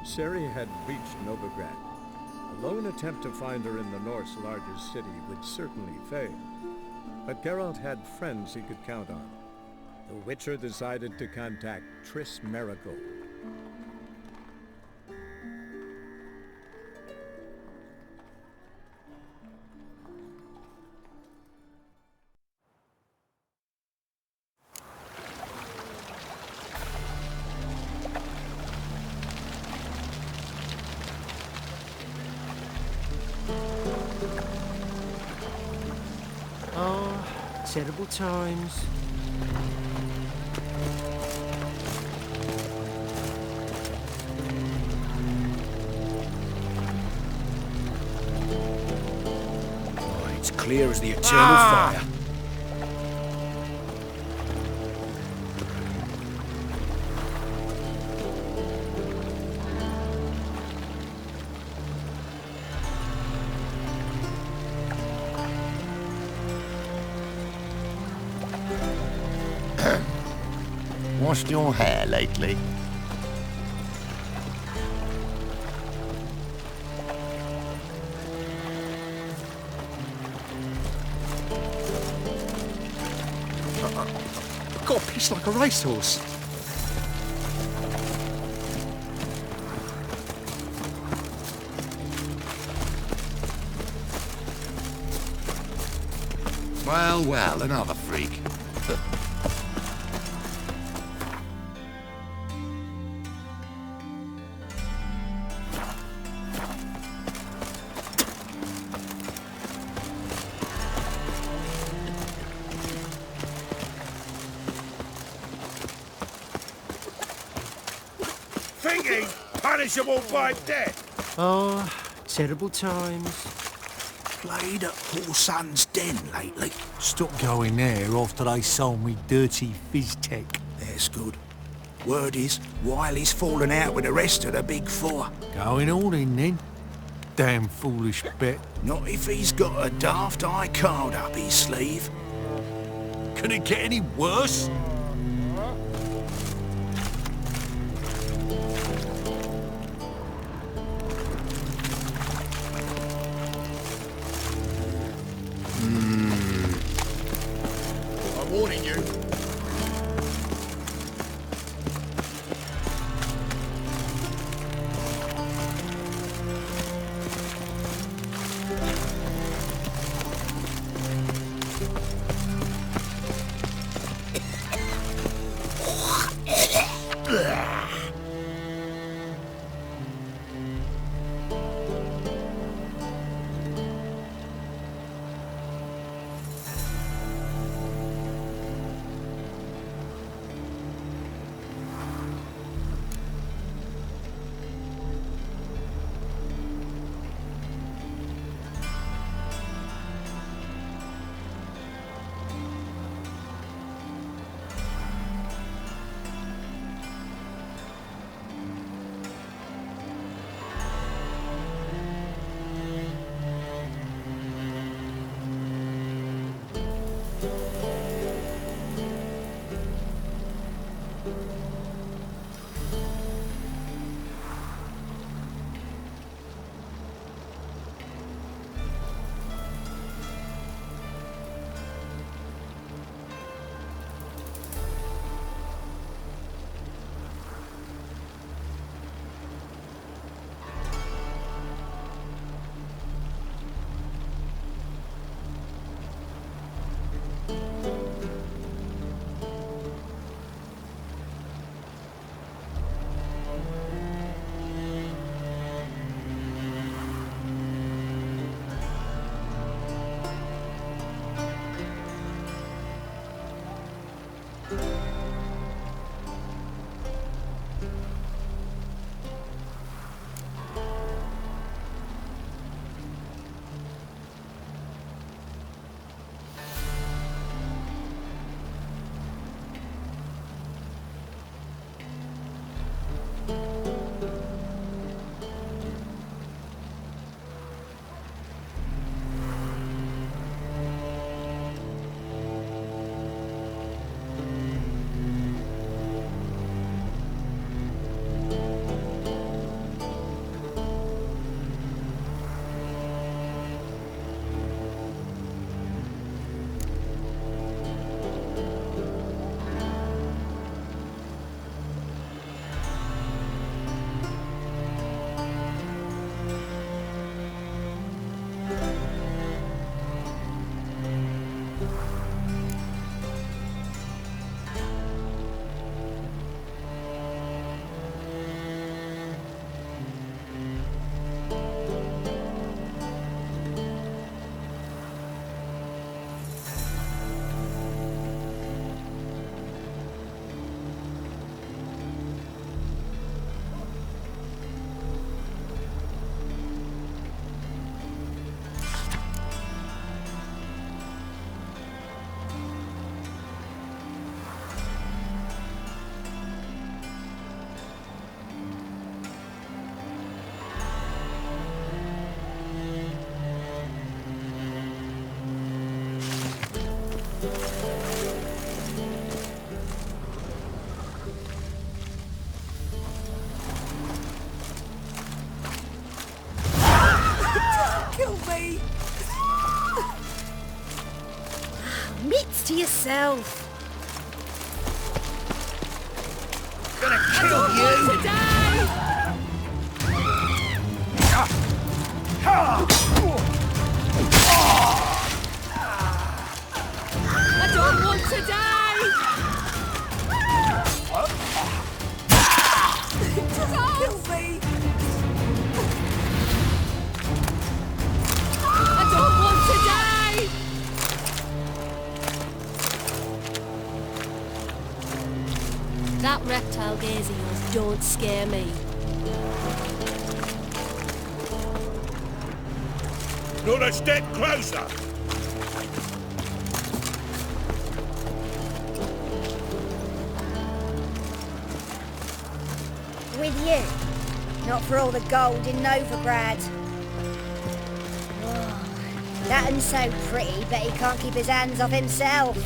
Ciri had reached Novigrad. A lone attempt to find her in the North's largest city would certainly fail. But Geralt had friends he could count on. The Witcher decided to contact Triss Merigold. Oh, terrible times. Oh, it's clear as the eternal fire. Washed your hair lately? I've got a piss like a racehorse. Well, well, another freak. Thinking punishable by death. Oh, terrible times. Played at Poor Son's Den lately. Stop going there after they sold me dirty fizz tech. That's good. Word is, Wiley's fallen out with the rest of the Big Four. Going all in then. Damn foolish bet. Not if he's got a daft eye card up his sleeve. Can it get any worse? I'm warning you. yourself. Gonna kill you! I don't want to die! Kill me! I don't want to die! That reptile gaze of yours don't scare me. Not a step closer! With you. Not for all the gold in Novigrad. Oh, that un's so pretty, but he can't keep his hands off himself.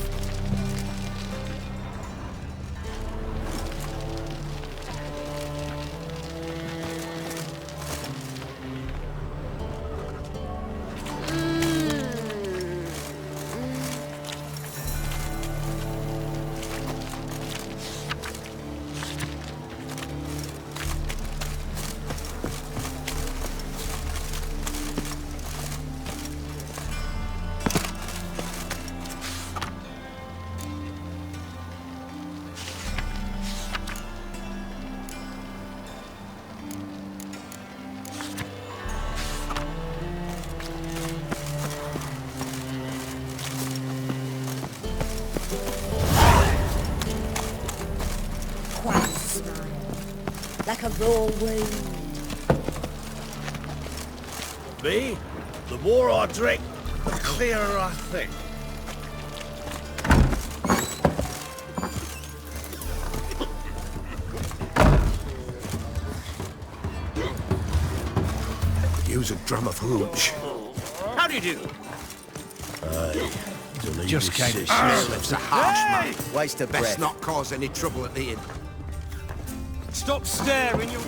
Like a raw wound. Me? The more I drink, the clearer I think. Use a drum of hooch. How do you do? Just came to It's a harsh man. Waste of breath. Best not cause any trouble at the inn. Stop staring, you...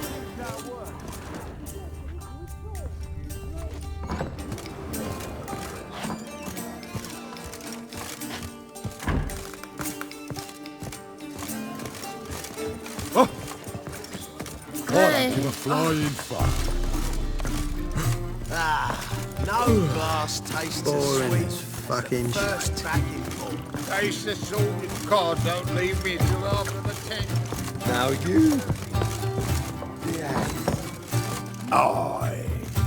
To a flying fuck. No glass tastes Boring as sweet. fucking First shit. back in full. Taste the salted cod, don't leave me till after the tent. Now you.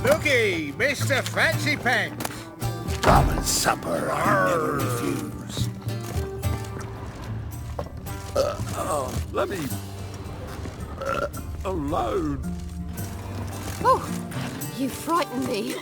Looky, Mr. Fancy Pants. Come and supper, I never refuse. Let me... alone. Oh, you frightened me.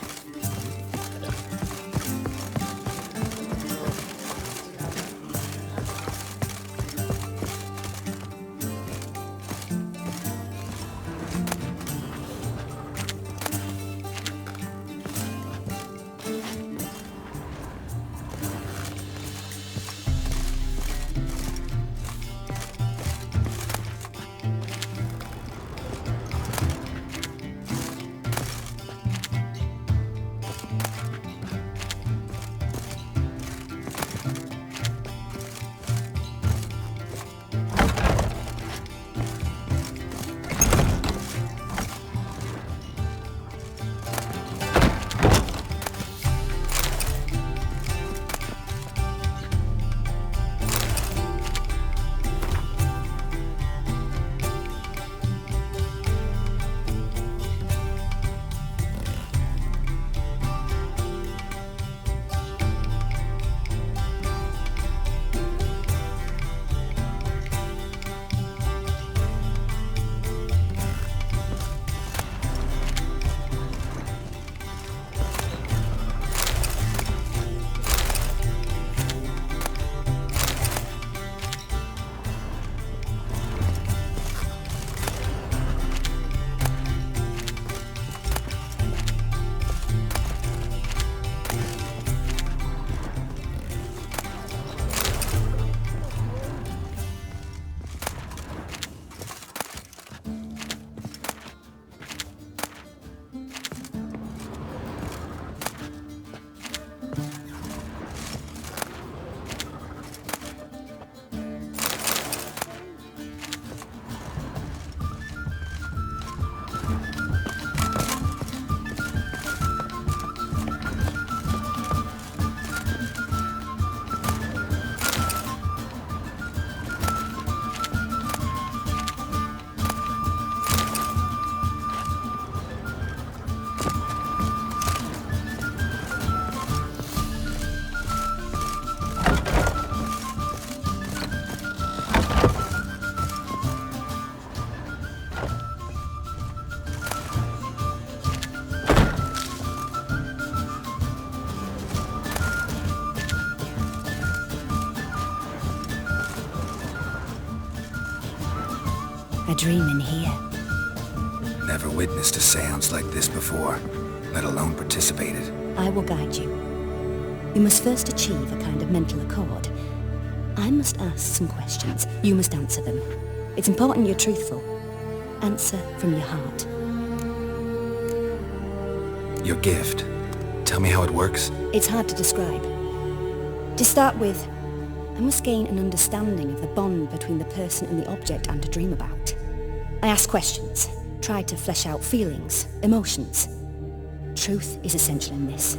dreaming here? Never witnessed a seance like this before, let alone participated. I will guide you. You must first achieve a kind of mental accord. I must ask some questions. You must answer them. It's important you're truthful. Answer from your heart. Your gift. Tell me how it works. It's hard to describe. To start with, I must gain an understanding of the bond between the person and the object I'm to dream about. I ask questions, try to flesh out feelings, emotions. Truth is essential in this,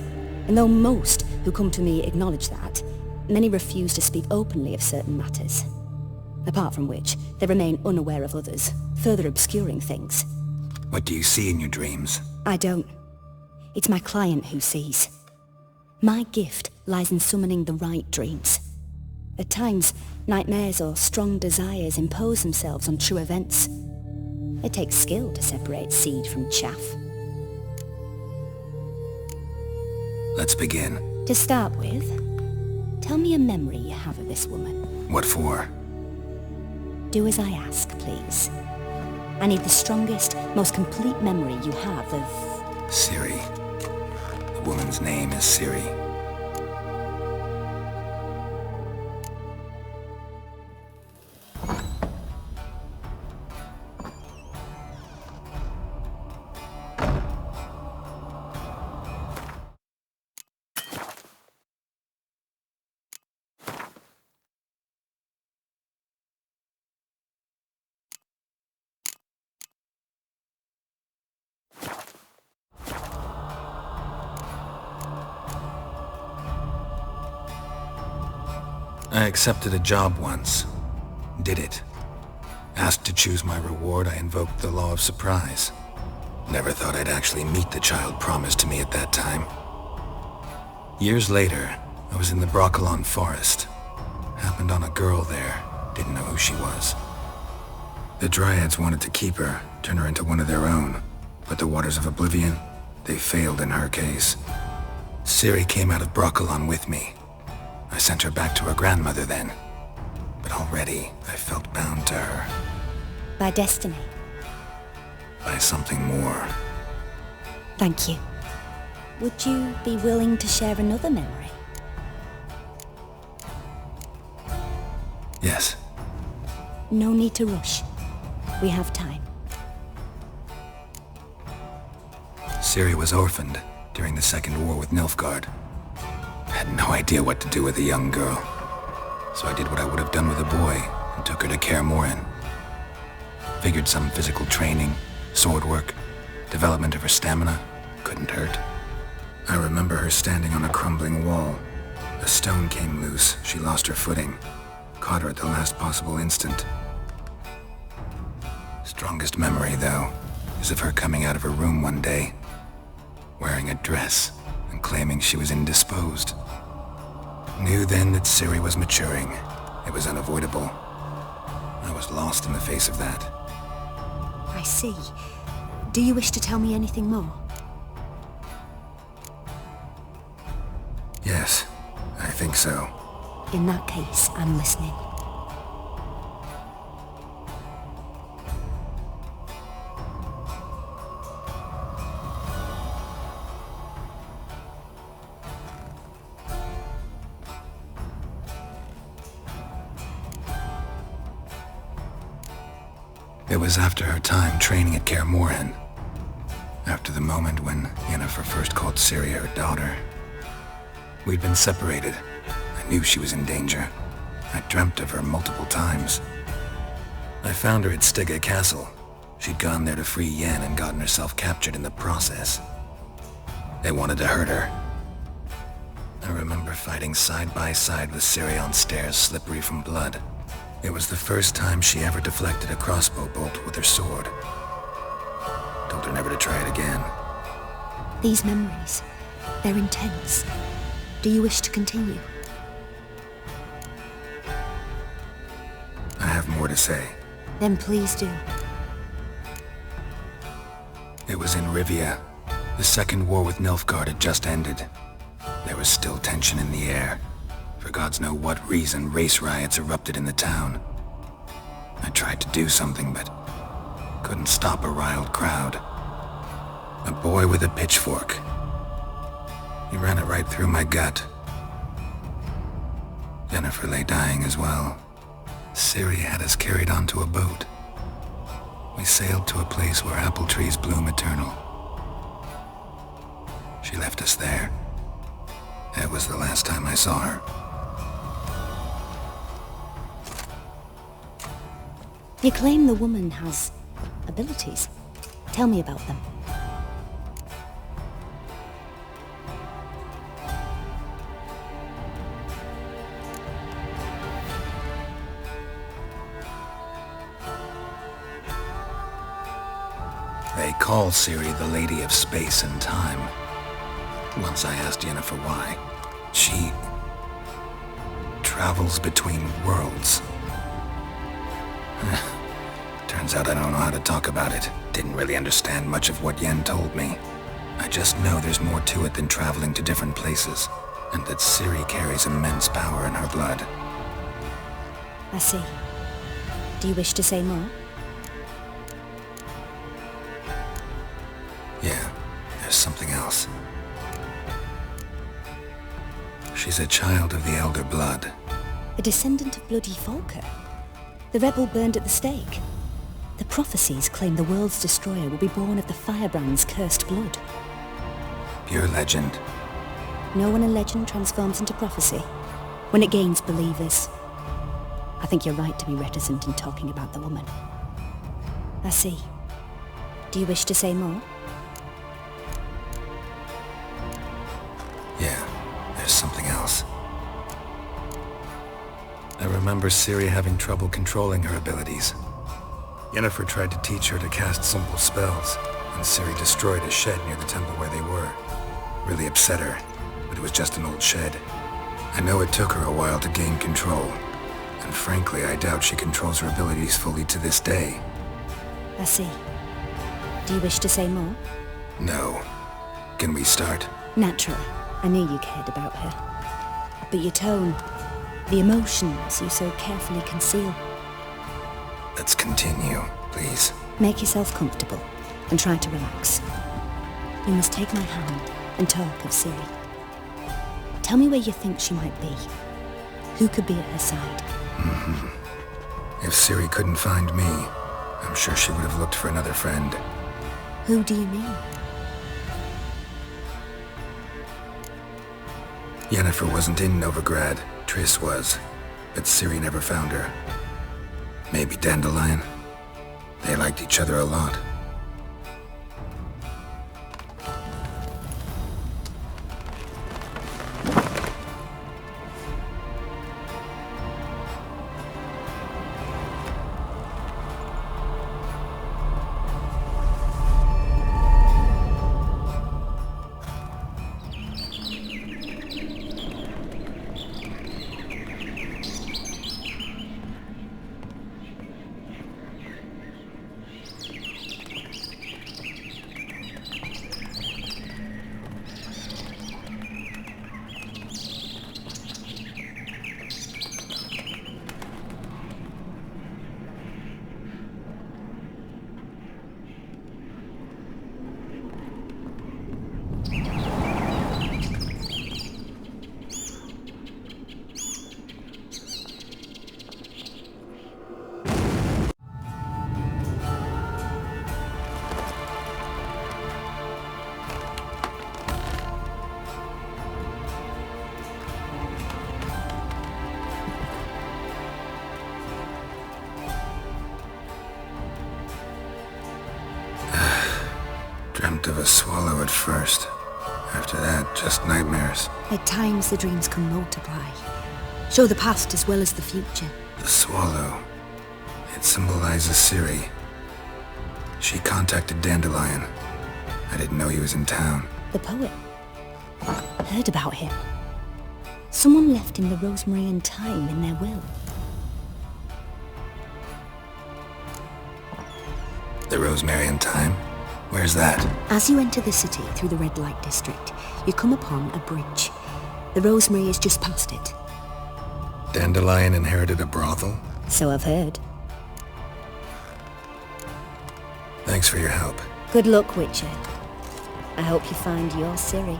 and though most who come to me acknowledge that, many refuse to speak openly of certain matters. Apart from which, they remain unaware of others, further obscuring things. What do you see in your dreams? I don't. It's my client who sees. My gift lies in summoning the right dreams. At times, nightmares or strong desires impose themselves on true events. It takes skill to separate seed from chaff. Let's begin. To start with, tell me a memory you have of this woman. What for? Do as I ask, please. I need the strongest, most complete memory you have of... Ciri. The woman's name is Ciri. I accepted a job once. Did it. Asked to choose my reward, I invoked the law of surprise. Never thought I'd actually meet the child promised to me at that time. Years later, I was in the Broccolon forest. Happened on a girl there. Didn't know who she was. The Dryads wanted to keep her, turn her into one of their own. But the Waters of Oblivion, they failed in her case. Ciri came out of Broccolon with me. I sent her back to her grandmother then. But already, I felt bound to her. By destiny. By something more. Thank you. Would you be willing to share another memory? Yes. No need to rush. We have time. Ciri was orphaned during the Second War with Nilfgaard. I had no idea what to do with a young girl. So I did what I would have done with a boy and took her to Kaer Morhen. Figured some physical training, sword work, development of her stamina couldn't hurt. I remember her standing on a crumbling wall. A stone came loose, she lost her footing. Caught her at the last possible instant. Strongest memory, though, is of her coming out of her room one day, wearing a dress and claiming she was indisposed. Knew then that Ciri was maturing. It was unavoidable. I was lost in the face of that. I see. Do you wish to tell me anything more? Yes, I think so. In that case, I'm listening. It was after her time training at Kaer Morhen. After the moment when Yennefer first called Ciri her daughter. We'd been separated. I knew she was in danger. I dreamt of her multiple times. I found her at Stygga Castle. She'd gone there to free Yen and gotten herself captured in the process. They wanted to hurt her. I remember fighting side by side with Ciri on stairs slippery from blood. It was the first time she ever deflected a crossbow bolt with her sword. Told her never to try it again. These memories, they're intense. Do you wish to continue? I have more to say. Then please do. It was in Rivia. The Second War with Nilfgaard had just ended. There was still tension in the air. For gods know what reason, race riots erupted in the town. I tried to do something, but couldn't stop a riled crowd. A boy with a pitchfork. He ran it right through my gut. Yennefer lay dying as well. Ciri had us carried onto a boat. We sailed to a place where apple trees bloom eternal. She left us there. That was the last time I saw her. You claim the woman has abilities. Tell me about them. They call Ciri the Lady of Space and Time. Once I asked Yennefer why. She travels between worlds. Turns out I don't know how to talk about it. Didn't really understand much of what Yen told me. I just know there's more to it than traveling to different places, and that Ciri carries immense power in her blood. I see. Do you wish to say more? Yeah, there's something else. She's a child of the Elder Blood. A descendant of bloody Volker. The rebel burned at the stake. The prophecies claim the world's destroyer will be born of the firebrand's cursed blood. Pure legend. Know when a legend transforms into prophecy? When it gains believers. I think you're right to be reticent in talking about the woman. I see. Do you wish to say more? Yeah, there's something else. I remember Ciri having trouble controlling her abilities. Yennefer tried to teach her to cast simple spells, and Ciri destroyed a shed near the temple where they were. Really upset her, but it was just an old shed. I know it took her a while to gain control, and frankly, I doubt she controls her abilities fully to this day. I see. Do you wish to say more? No. Can we start? Naturally. I knew you cared about her. But your tone, the emotions you so carefully conceal. Let's continue, please. Make yourself comfortable and try to relax. You must take my hand and talk of Ciri. Tell me where you think she might be. Who could be at her side? If Ciri couldn't find me, I'm sure she would have looked for another friend. Who do you mean? Yennefer wasn't in Novigrad. Triss was. But Ciri never found her. Maybe Dandelion. They liked each other a lot. Dreamt of a swallow at first. After that, just nightmares. At times the dreams can multiply. Show the past as well as the future. The swallow. It symbolizes Ciri. She contacted Dandelion. I didn't know he was in town. The poet. Heard about him. Someone left him the rosemary and thyme in their will. The rosemary and thyme? Where's that? As you enter the city through the red light district, you come upon a bridge. The rosemary is just past it. Dandelion inherited a brothel? So I've heard. Thanks for your help. Good luck, Witcher. I hope you find your Ciri.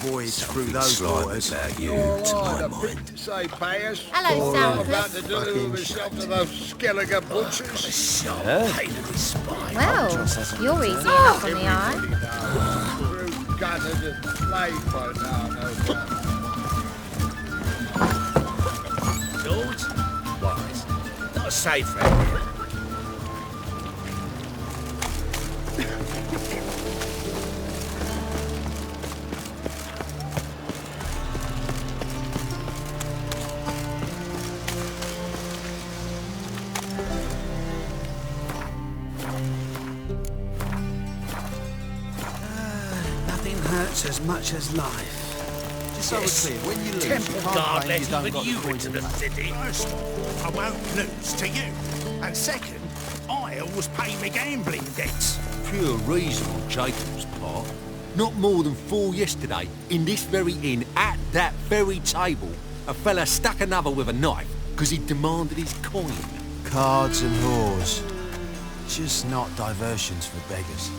voyage through those waters. You, to my mind. Say, Payers. Hello, About Soundcliff. to deliver myself to those Skelliger butchers. Pain in the spine. Well, you're easy enough on the eye. Through gutters and slave by now, no doubt. George? Wise. Not a safe friend. Nothing hurts as much as life. Just so we're clear, when you lose, Temple you can't Guard claim let you don't even got you the into the poison. city. First, I won't lose to you. And second, I always pay me gambling debts. Pure reason on Jacob's part. Not more than 4 yesterday, in this very inn, at that very table, a fella stuck another with a knife because he demanded his coin. Cards and whores. Just not diversions for beggars.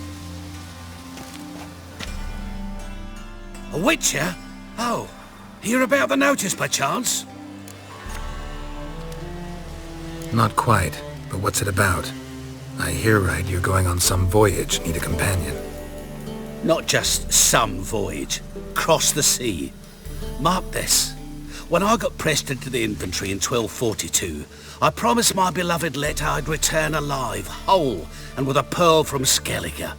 A witcher? Oh, hear about the notice by chance? Not quite, but what's it about? I hear right you're going on some voyage, need a companion. Not just some voyage. Cross the sea. Mark this. When I got pressed into the infantry in 1242, I promised my beloved Let I'd return alive, whole, and with a pearl from Skellige.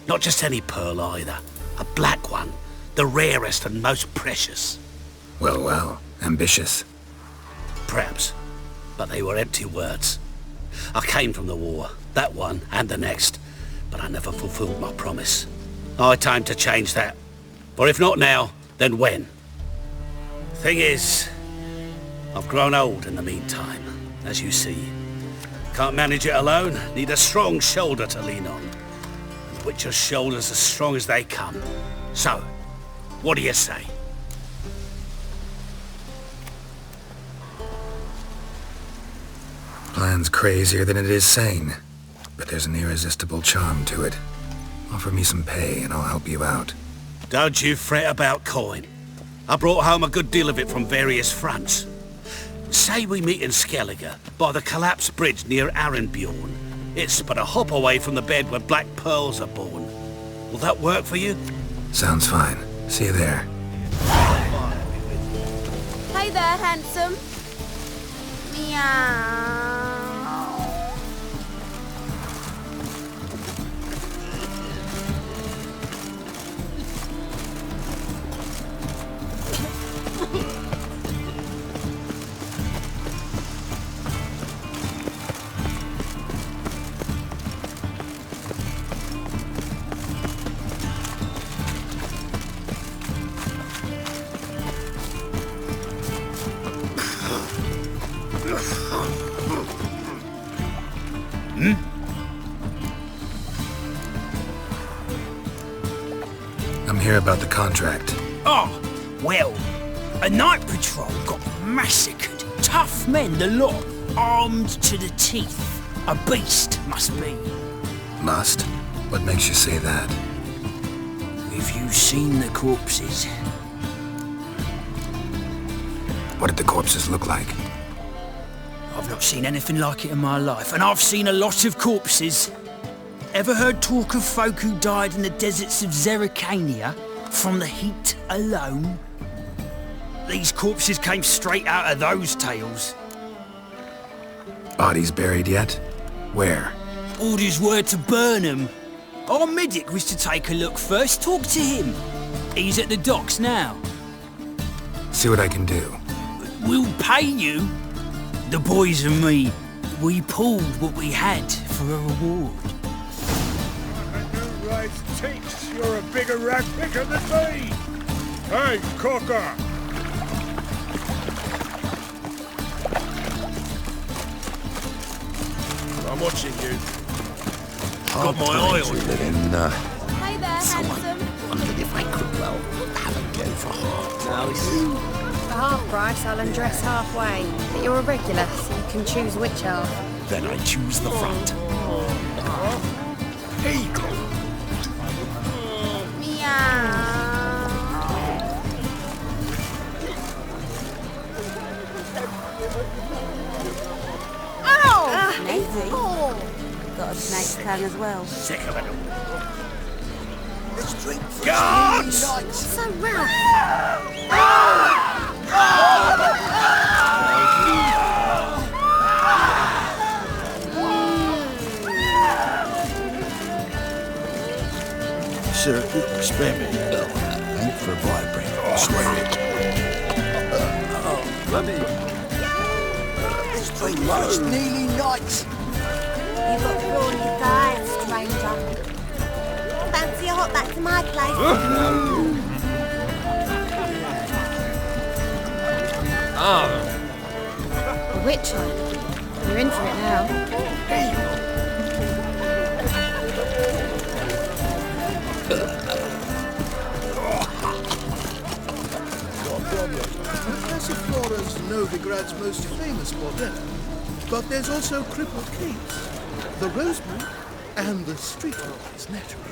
Not just any pearl either. A black one. The rarest and most precious. Well, well, ambitious. Perhaps. But they were empty words. I came from the war, that one and the next, but I never fulfilled my promise. High time to change that. For if not now, then when? Thing is, I've grown old in the meantime, as you see. Can't manage it alone, need a strong shoulder to lean on. And Witcher's shoulders as strong as they come. So, what do you say? Plan's crazier than it is sane, but there's an irresistible charm to it. Offer me some pay and I'll help you out. Don't you fret about coin. I brought home a good deal of it from various fronts. Say we meet in Skellige, by the collapsed bridge near Arenbjorn. It's but a hop away from the bed where black pearls are born. Will that work for you? Sounds fine. See you there. Hey there, handsome. Meow. I'm here about the contract. Oh, well, a night patrol got massacred. Tough men, the lot, armed to the teeth. A beast, must be. Must? What makes you say that? Have you seen the corpses? What did the corpses look like? I've not seen anything like it in my life, and I've seen a lot of corpses. Ever heard talk of folk who died in the deserts of Zerrikania from the heat alone? These corpses came straight out of those tales. Bodies buried yet? Where? Orders were to burn them. Our medic was to take a look first, talk to him. He's at the docks now. See what I can do. We'll pay you. The boys and me, we pulled what we had for a reward. Right, takes. You're a bigger rat picker than me. Hey, Cocker. I'm watching you. Got my eye on you. Hey there, handsome. Wondered if I could, well, have a go for half. For half price, I'll undress halfway. But you're a regular, so you can choose which half. Then I choose the front. Eagle. Meow. Easy. Got a snake's tongue as well. Sick of it all. Let's drink for Gods! So, Ralph, Sir, spare me. Thank for a bribery. Swear it. Let's drink for it's nearly night. You've got prawn in your thighs, stranger. Fancy a hot back to my place? the Witcher. You're in for it now. Flora's Novigrad's most famous bordello, but there's also crippled caves, the Rosebury, and the streetwise naturally.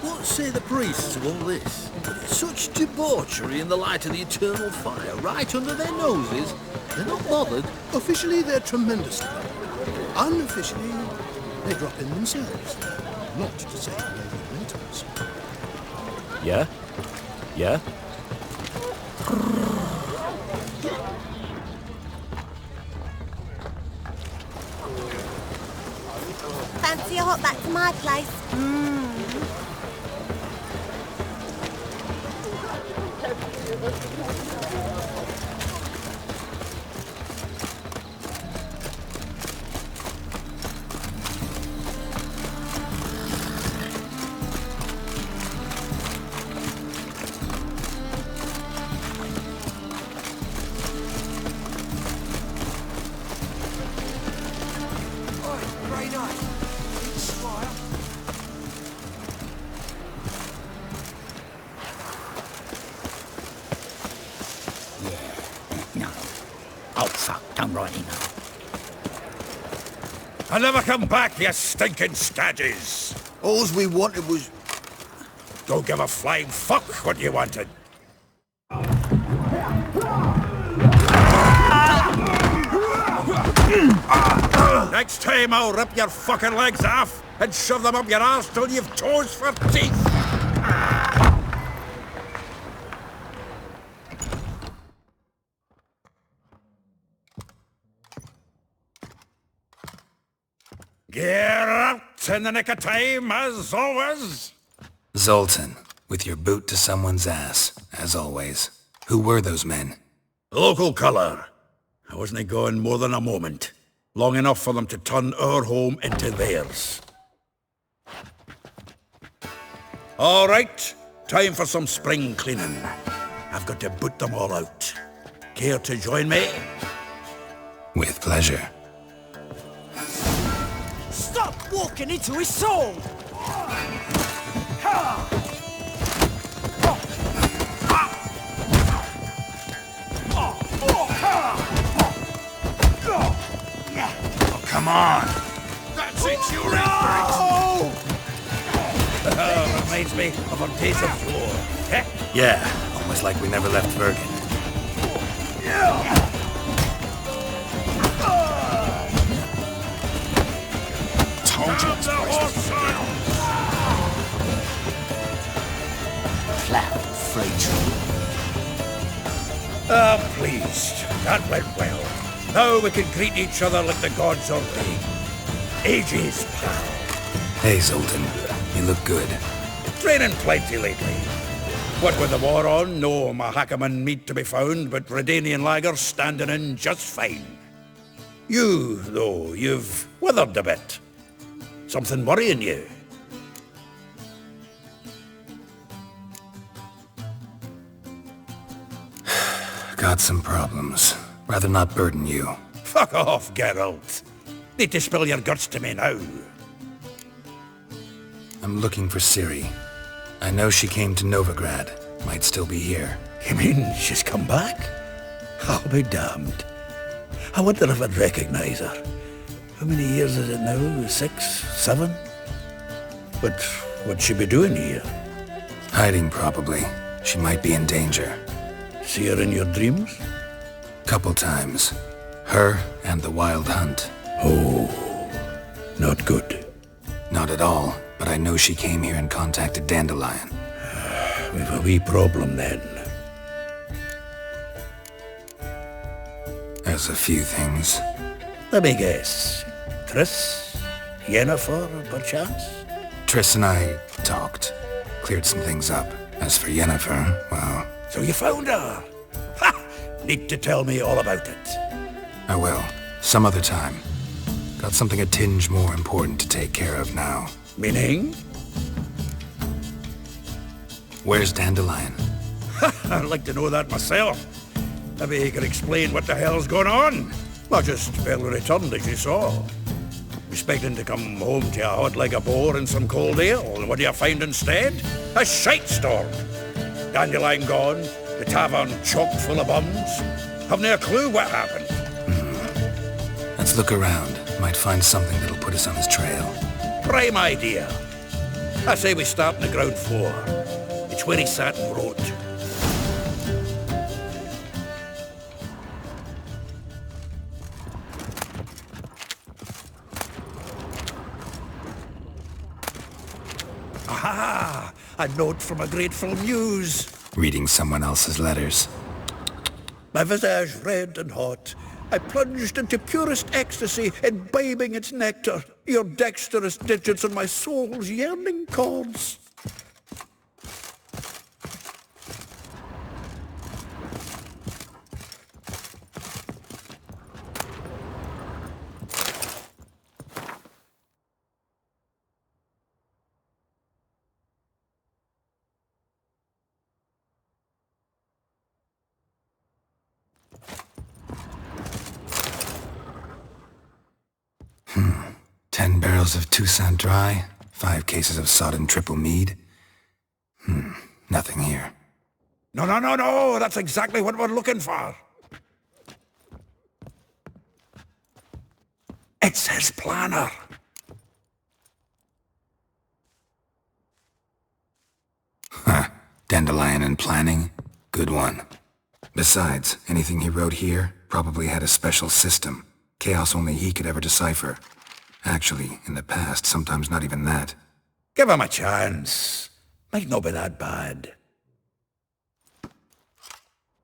What say the priests of all this? Such debauchery in the light of the eternal fire, right under their noses. They're not bothered. Officially, they're tremendously bothered. Unofficially, they drop in themselves. Not to say they're mentors. Yeah? Yeah? Fancy a hot back to my place? I'll never come back, you stinking scadges! All we wanted was... Don't give a flying fuck what you wanted. Next time I'll rip your fucking legs off and shove them up your arse till you've toes for teeth! Geralt in the nick of time, as always. Zoltan, with your boot to someone's ass, as always. Who were those men? Local colour. I wasn't gone more than a moment. Long enough for them to turn our home into theirs. All right, time for some spring cleaning. I've got to boot them all out. Care to join me? With pleasure. Stop walking into his soul! Oh, come on! That's it, you're Reminds me of our days of yore. Yeah, almost like we never left Bergen. Told you this place was Clap, Frasier. Ah, pleased. That went well. Now we can greet each other like the gods ordained. Ages, pal. Hey, Zoltan. You look good. Training plenty lately. What with the war on, no Mahakaman meat to be found, but Redanian lagers standing in just fine. You, though, you've withered a bit. Something worrying you? Got some problems. Rather not burden you. Fuck off, Geralt. Need to spill your guts to me now. I'm looking for Ciri. I know she came to Novigrad. Might still be here. You mean she's come back? I'll be damned. I wonder if I'd recognize her. How many years is it now? 6? 7? But what'd she be doing here? Hiding, probably. She might be in danger. See her in your dreams? Couple times. Her and the Wild Hunt. Oh, Not good. Not at all, but I know she came here and contacted Dandelion. We've a wee problem then. There's a few things. Let me guess. Triss? Yennefer, perchance? Triss and I talked. Cleared some things up. As for Yennefer, well... So you found her? Ha! Need to tell me all about it. I will. Some other time. Got something a tinge more important to take care of now. Meaning? Where's Dandelion? I'd like to know that myself. Maybe he could explain what the hell's going on. Not just barely returned, as you saw. Expecting to come home to a hot like a boar and some cold ale, and what do you find instead? A shitestorm. Dandelion gone, the tavern chock full of bums. Haven't a clue what happened. Let's look around. Might find something that'll put us on his trail. Prime idea. I say we start on the ground floor. It's where he sat and wrote. Aha! A note from a grateful muse. Reading someone else's letters. My visage red and hot, I plunged into purest ecstasy, imbibing its nectar, your dexterous digits on my soul's yearning chords. 10 barrels of Toussaint Dry, 5 cases of sodden triple mead. Nothing here. No, that's exactly what we're looking for. It's his planner. Dandelion and planning? Good one. Besides, anything he wrote here probably had a special system. Chaos only he could ever decipher. Actually, in the past, sometimes not even that. Give him a chance. Might not be that bad.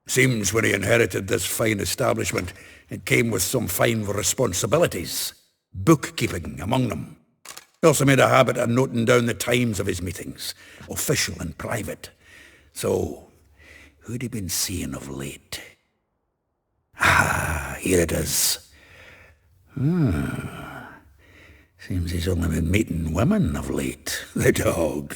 Seems when he inherited this fine establishment, it came with some fine responsibilities. Bookkeeping among them. He also made a habit of noting down the times of his meetings, official and private. So, who'd he been seeing of late? Ah, here it is. Seems he's only been meeting women of late, the dog.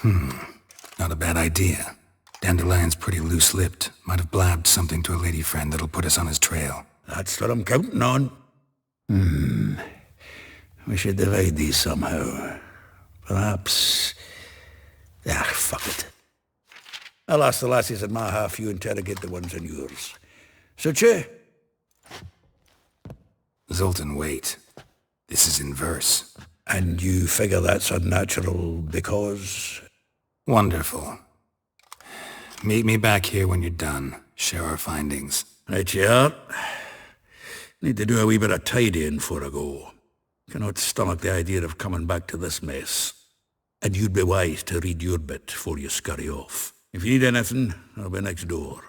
Not a bad idea. Dandelion's pretty loose-lipped. Might have blabbed something to a lady friend that'll put us on his trail. That's what I'm counting on. We should divide these somehow. Perhaps... fuck it. I'll ask the lassies in my half, you interrogate the ones in yours. Suit you? Zoltan, wait. This is in verse. And you figure that's unnatural because... Wonderful. Meet me back here when you're done. Share our findings. Right you are. Need to do a wee bit of tidying before I go. Cannot stomach the idea of coming back to this mess. And you'd be wise to read your bit before you scurry off. If you need anything, I'll be next door.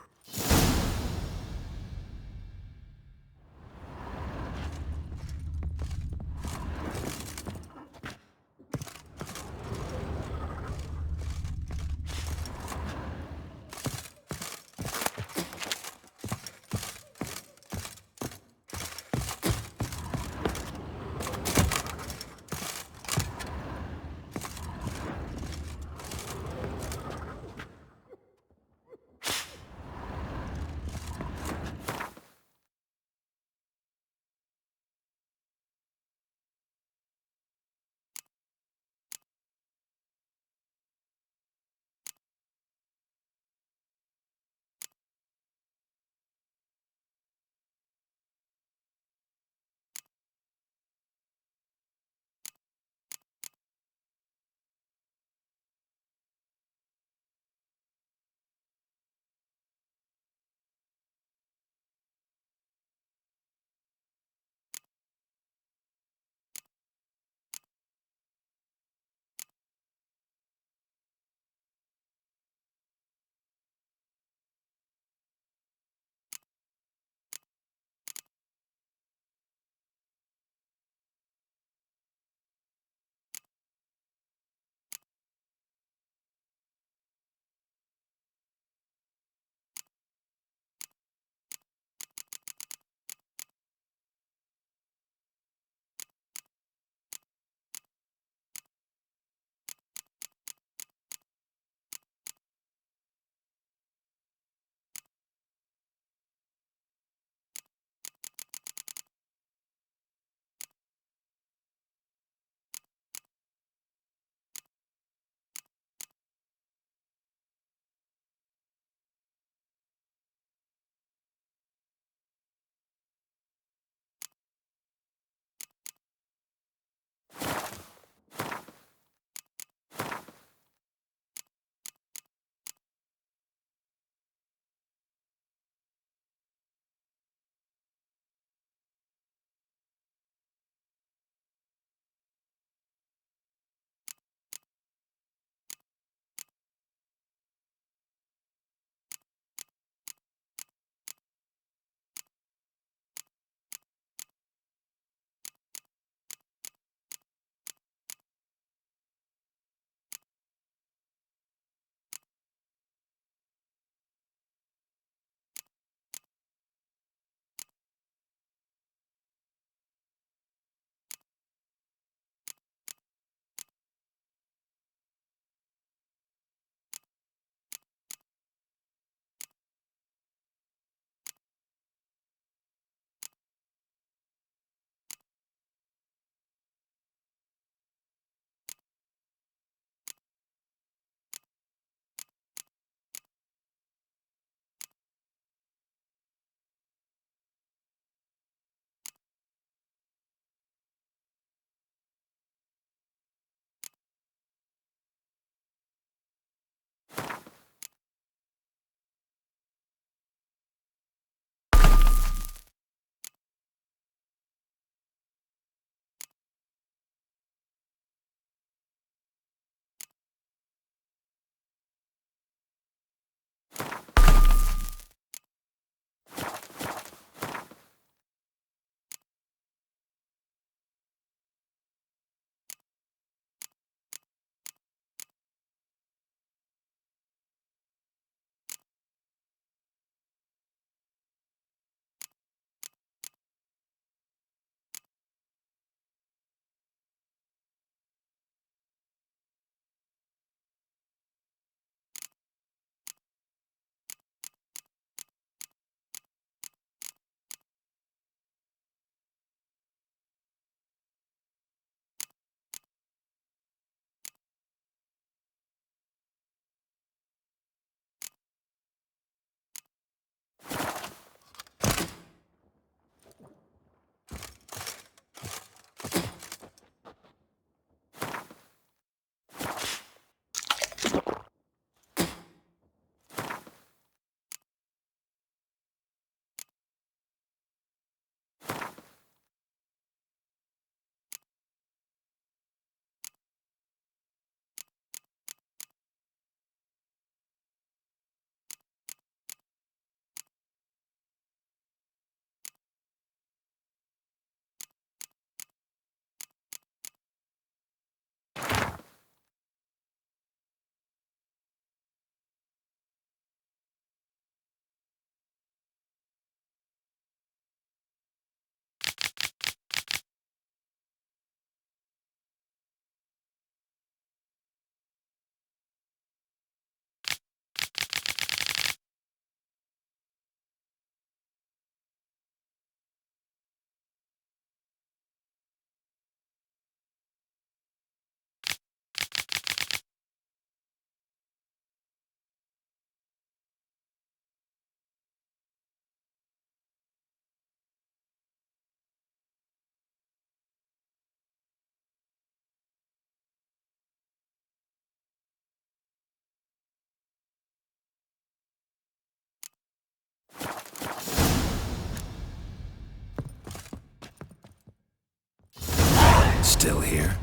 here?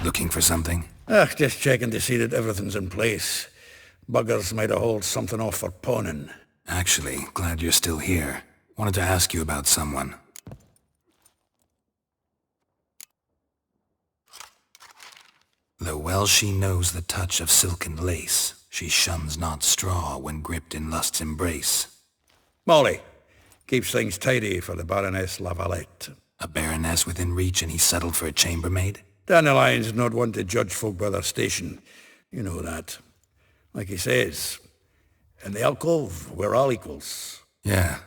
Looking for something? Just checking to see that everything's in place. Buggers might have hauled something off for pawning. Actually, glad you're still here. Wanted to ask you about someone. Though well she knows the touch of silken lace, she shuns not straw when gripped in lust's embrace. Molly. Keeps things tidy for the Baroness Lavalette. A baroness within reach and he settled for a chambermaid? Dandelion's not one to judge folk by their station. You know that. Like he says, in the alcove, we're all equals. Yeah.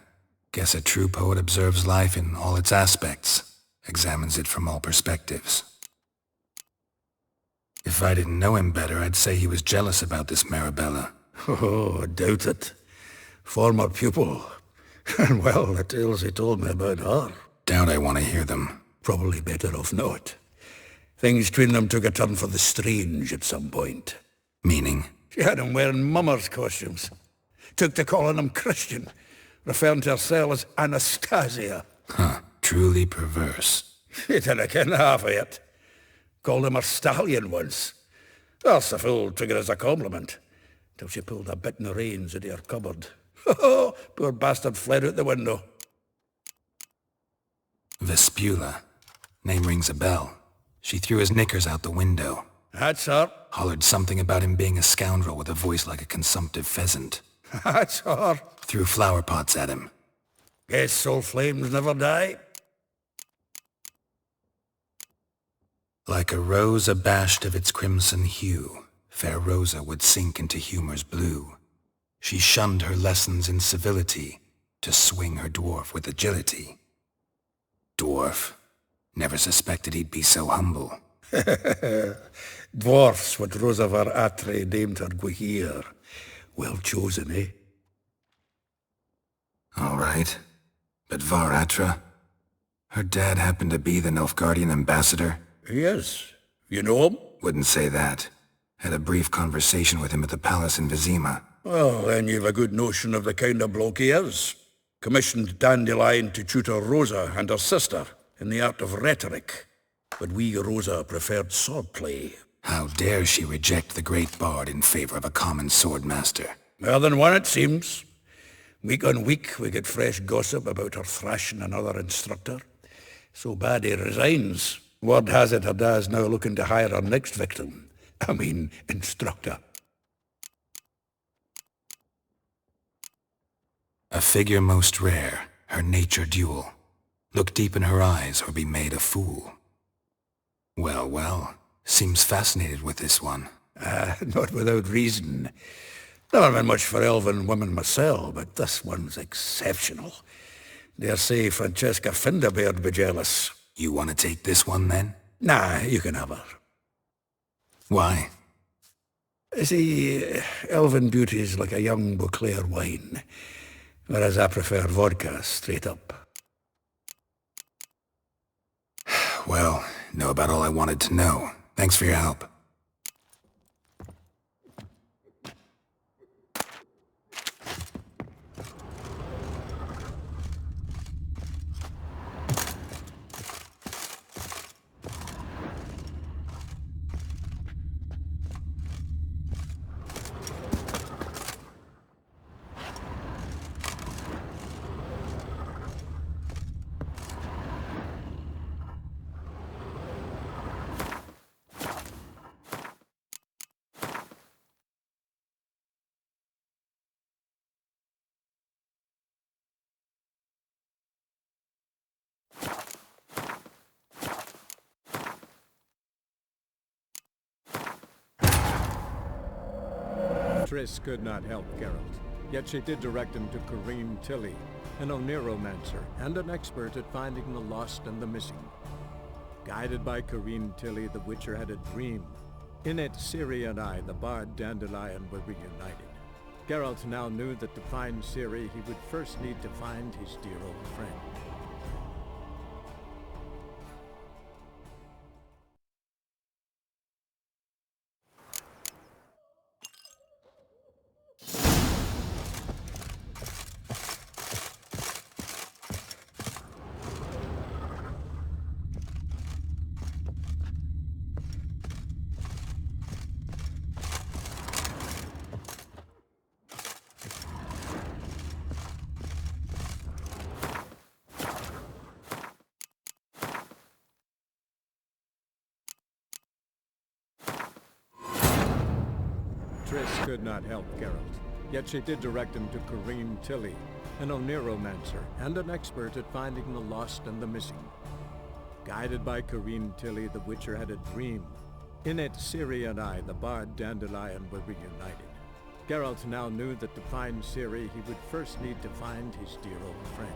Guess a true poet observes life in all its aspects, examines it from all perspectives. If I didn't know him better, I'd say he was jealous about this Marabella. Oh, I doubt it. Former pupil. And well, the tales he told me about her. Doubt I want to hear them. Probably better off not. Things between them took a turn for the strange at some point. Meaning? She had him wearing mummers' costumes. Took to calling him Christian, referring to herself as Anastasia. Huh. Truly perverse. He didn't ken half of it. Called him her stallion once. That's the fool took it as a compliment, till she pulled a bit in the reins into her cupboard. Poor bastard fled out the window. Vespula. Name rings a bell. She threw his knickers out the window. That's her. Hollered something about him being a scoundrel with a voice like a consumptive pheasant. That's her. Threw flower pots at him. Guess soul flames never die. Like a rose abashed of its crimson hue, fair Rosa would sink into humor's blue. She shunned her lessons in civility, to swing her dwarf with agility. Dwarf. Never suspected he'd be so humble. Dwarfs what Rosa var Atre named her Guihir. Well chosen, eh? All right. But Var Atra? Her dad happened to be the Nilfgaardian ambassador? He is. You know him? Wouldn't say that. Had a brief conversation with him at the palace in Vizima. Well, then you've a good notion of the kind of bloke he is. Commissioned Dandelion to tutor Rosa and her sister in the art of rhetoric. But we Rosa preferred swordplay. How dare she reject the great bard in favor of a common swordmaster? More than one, it seems. Week on week, we get fresh gossip about her thrashing another instructor. So bad he resigns. Word has it her dad's now looking to hire her next victim. I mean, instructor. A figure most rare, her nature dual. Look deep in her eyes or be made a fool. Well, well, seems fascinated with this one. Not without reason. Never been much for elven women myself, but this one's exceptional. Dare say Francesca Finderbeard be jealous. You want to take this one, then? Nah, you can have her. Why? See, elven beauty is like a young Beauclair wine, whereas I prefer vodka straight up. Well, know about all I wanted to know. Thanks for your help. Triss could not help Geralt, yet she did direct him to Corrine Tilly, an Oniromancer and an expert at finding the lost and the missing. Guided by Corrine Tilly, the Witcher had a dream. In it, Ciri and I, the bard Dandelion, were reunited. Geralt now knew that to find Ciri, he would first need to find his dear old friend. Triss could not help Geralt, yet she did direct him to Corrine Tilly, an Oniromancer and an expert at finding the lost and the missing. Guided by Corrine Tilly, the Witcher had a dream. In it, Ciri and I, the bard Dandelion, were reunited. Geralt now knew that to find Ciri, he would first need to find his dear old friend.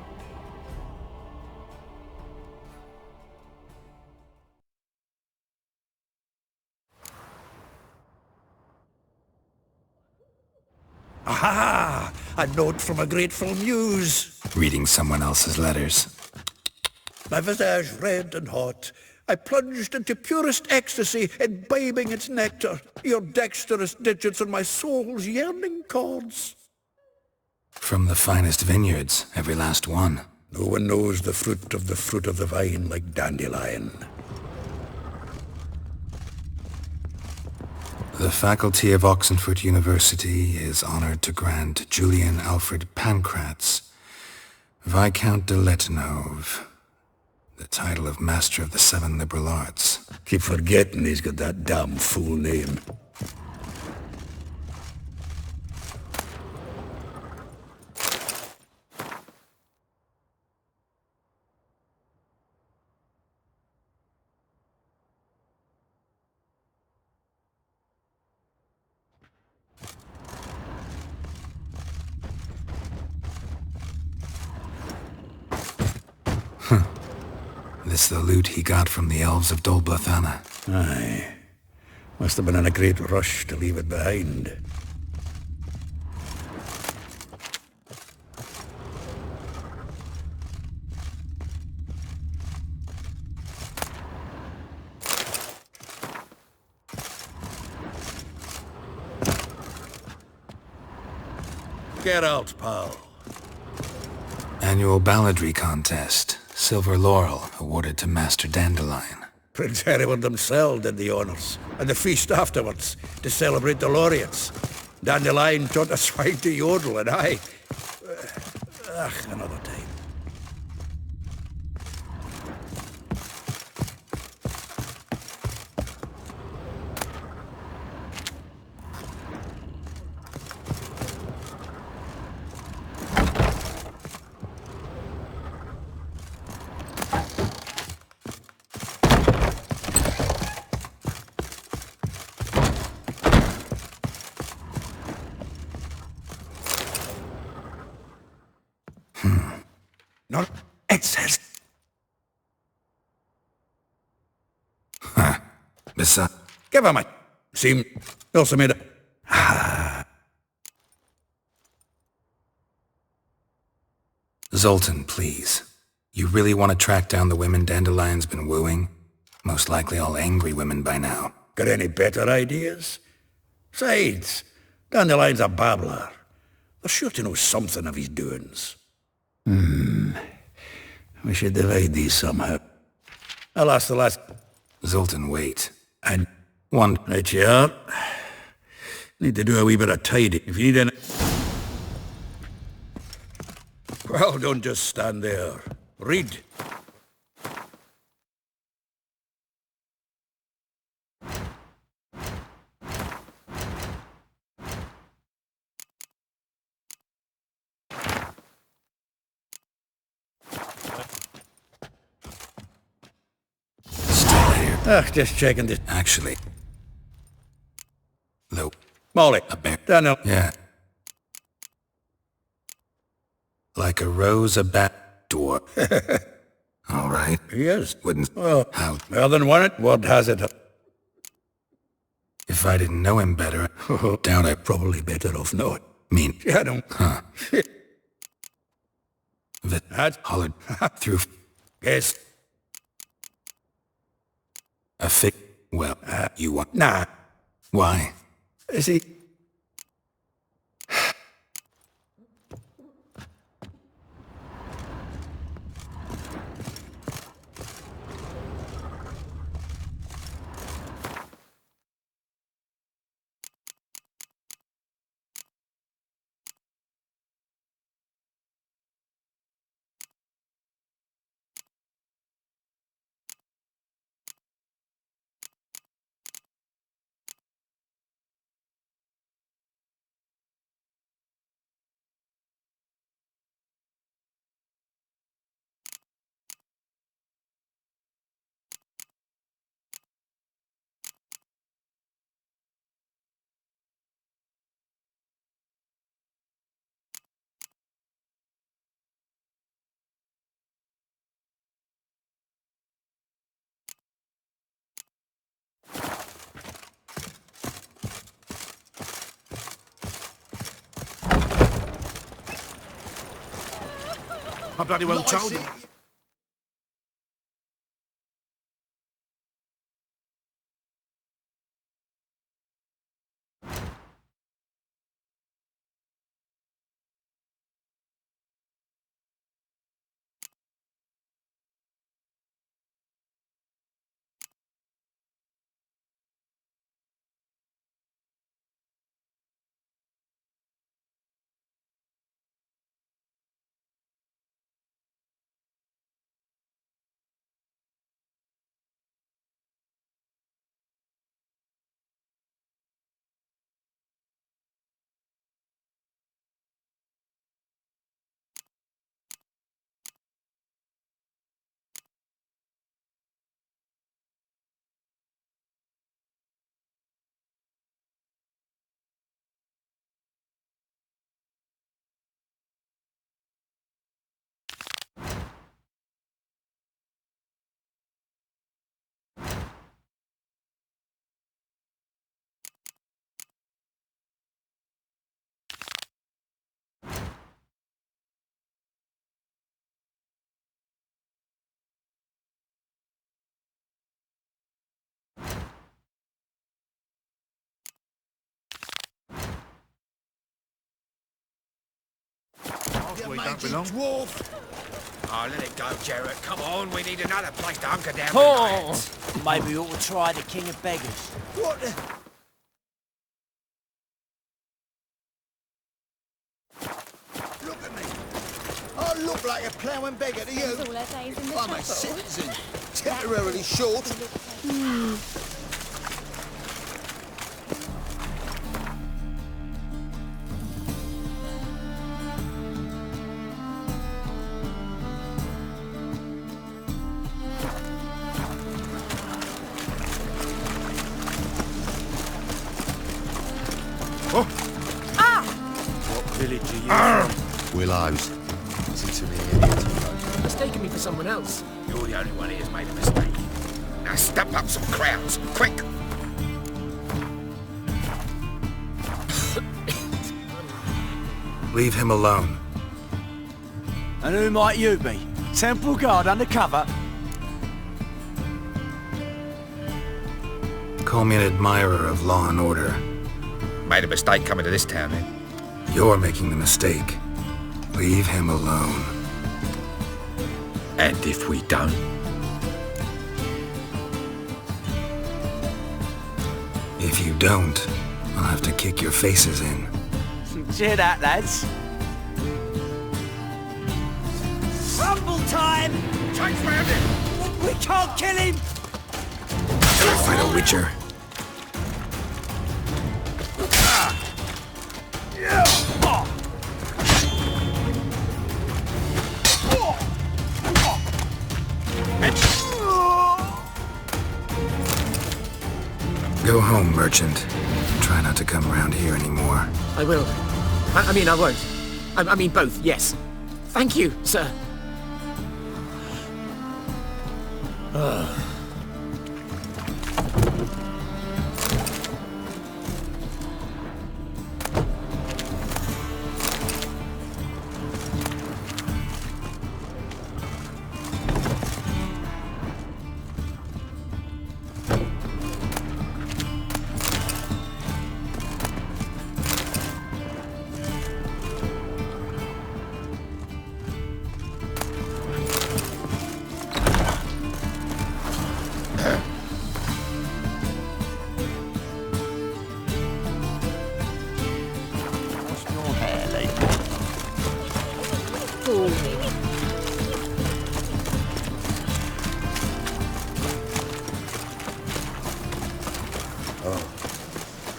Aha! A note from a grateful muse. Reading someone else's letters. My visage red and hot, I plunged into purest ecstasy, imbibing its nectar, your dexterous digits on my soul's yearning chords. From the finest vineyards, every last one. No one knows the fruit of the vine like Dandelion. The faculty of Oxenfurt University is honored to grant Julian Alfred Pancratz, Viscount de Lettenhove, the title of Master of the Seven Liberal Arts. Keep forgetting he's got that damn fool name. This the loot he got from the elves of Dol Blathanna. Aye. Must have been in a great rush to leave it behind. Geralt, pal. Annual balladry contest. Silver laurel awarded to Master Dandelion. Prince Hereward himself did the honours, and the feast afterwards, to celebrate the laureates. Dandelion taught a swine to yodel, and I... another time. Not excess. Huh. Besides... Give him a... Seem... Also made a... Zoltan, please. You really want to track down the women Dandelion's been wooing? Most likely all angry women by now. Got any better ideas? Besides, Dandelion's a babbler. They're sure to know something of his doings. We should divide these somehow. I'll ask the last... Zoltan, wait. And... One... Right you are. Need to do a wee bit of tidy. If you need any... Well, don't just stand there. Read. Just checking this. Actually... Though... Molly. A bear. Daniel. Yeah. Like a rose a bat door. All right. Yes. Wouldn't... Well, How... Well, then word has it. If I didn't know him better, doubt I... Probably better off not. Mean... Yeah, I don't... Huh. That hollered through... Yes. A fig... Well, you want... Nah. Why? See... I bloody well told you. You mangy dwarf! Oh, let it go, Geralt. Come on, we need another place to hunker down. Oh, maybe we ought to try the King of Beggars. What the... Look at me! I look like a ploughing beggar to you. All our days in the I'm a chapel. citizen, temporarily short. What village are you from? Willows. Listen to me, idiot. Mistaken me for someone else. You're the only one who's made a mistake. Now stump up some crowds, quick! Leave him alone. And who might you be? Temple guard undercover? Call me an admirer of law and order. Made a mistake coming to this town, then. You're making the mistake. Leave him alone. And if we don't? If you don't, I'll have to kick your faces in. Cheer that, lads. Rumble time! Change round it! We can't kill him! Ever fight a witcher? Go home, merchant. Try not to come around here anymore. I will. I mean, I won't. I mean, both, yes. Thank you, sir.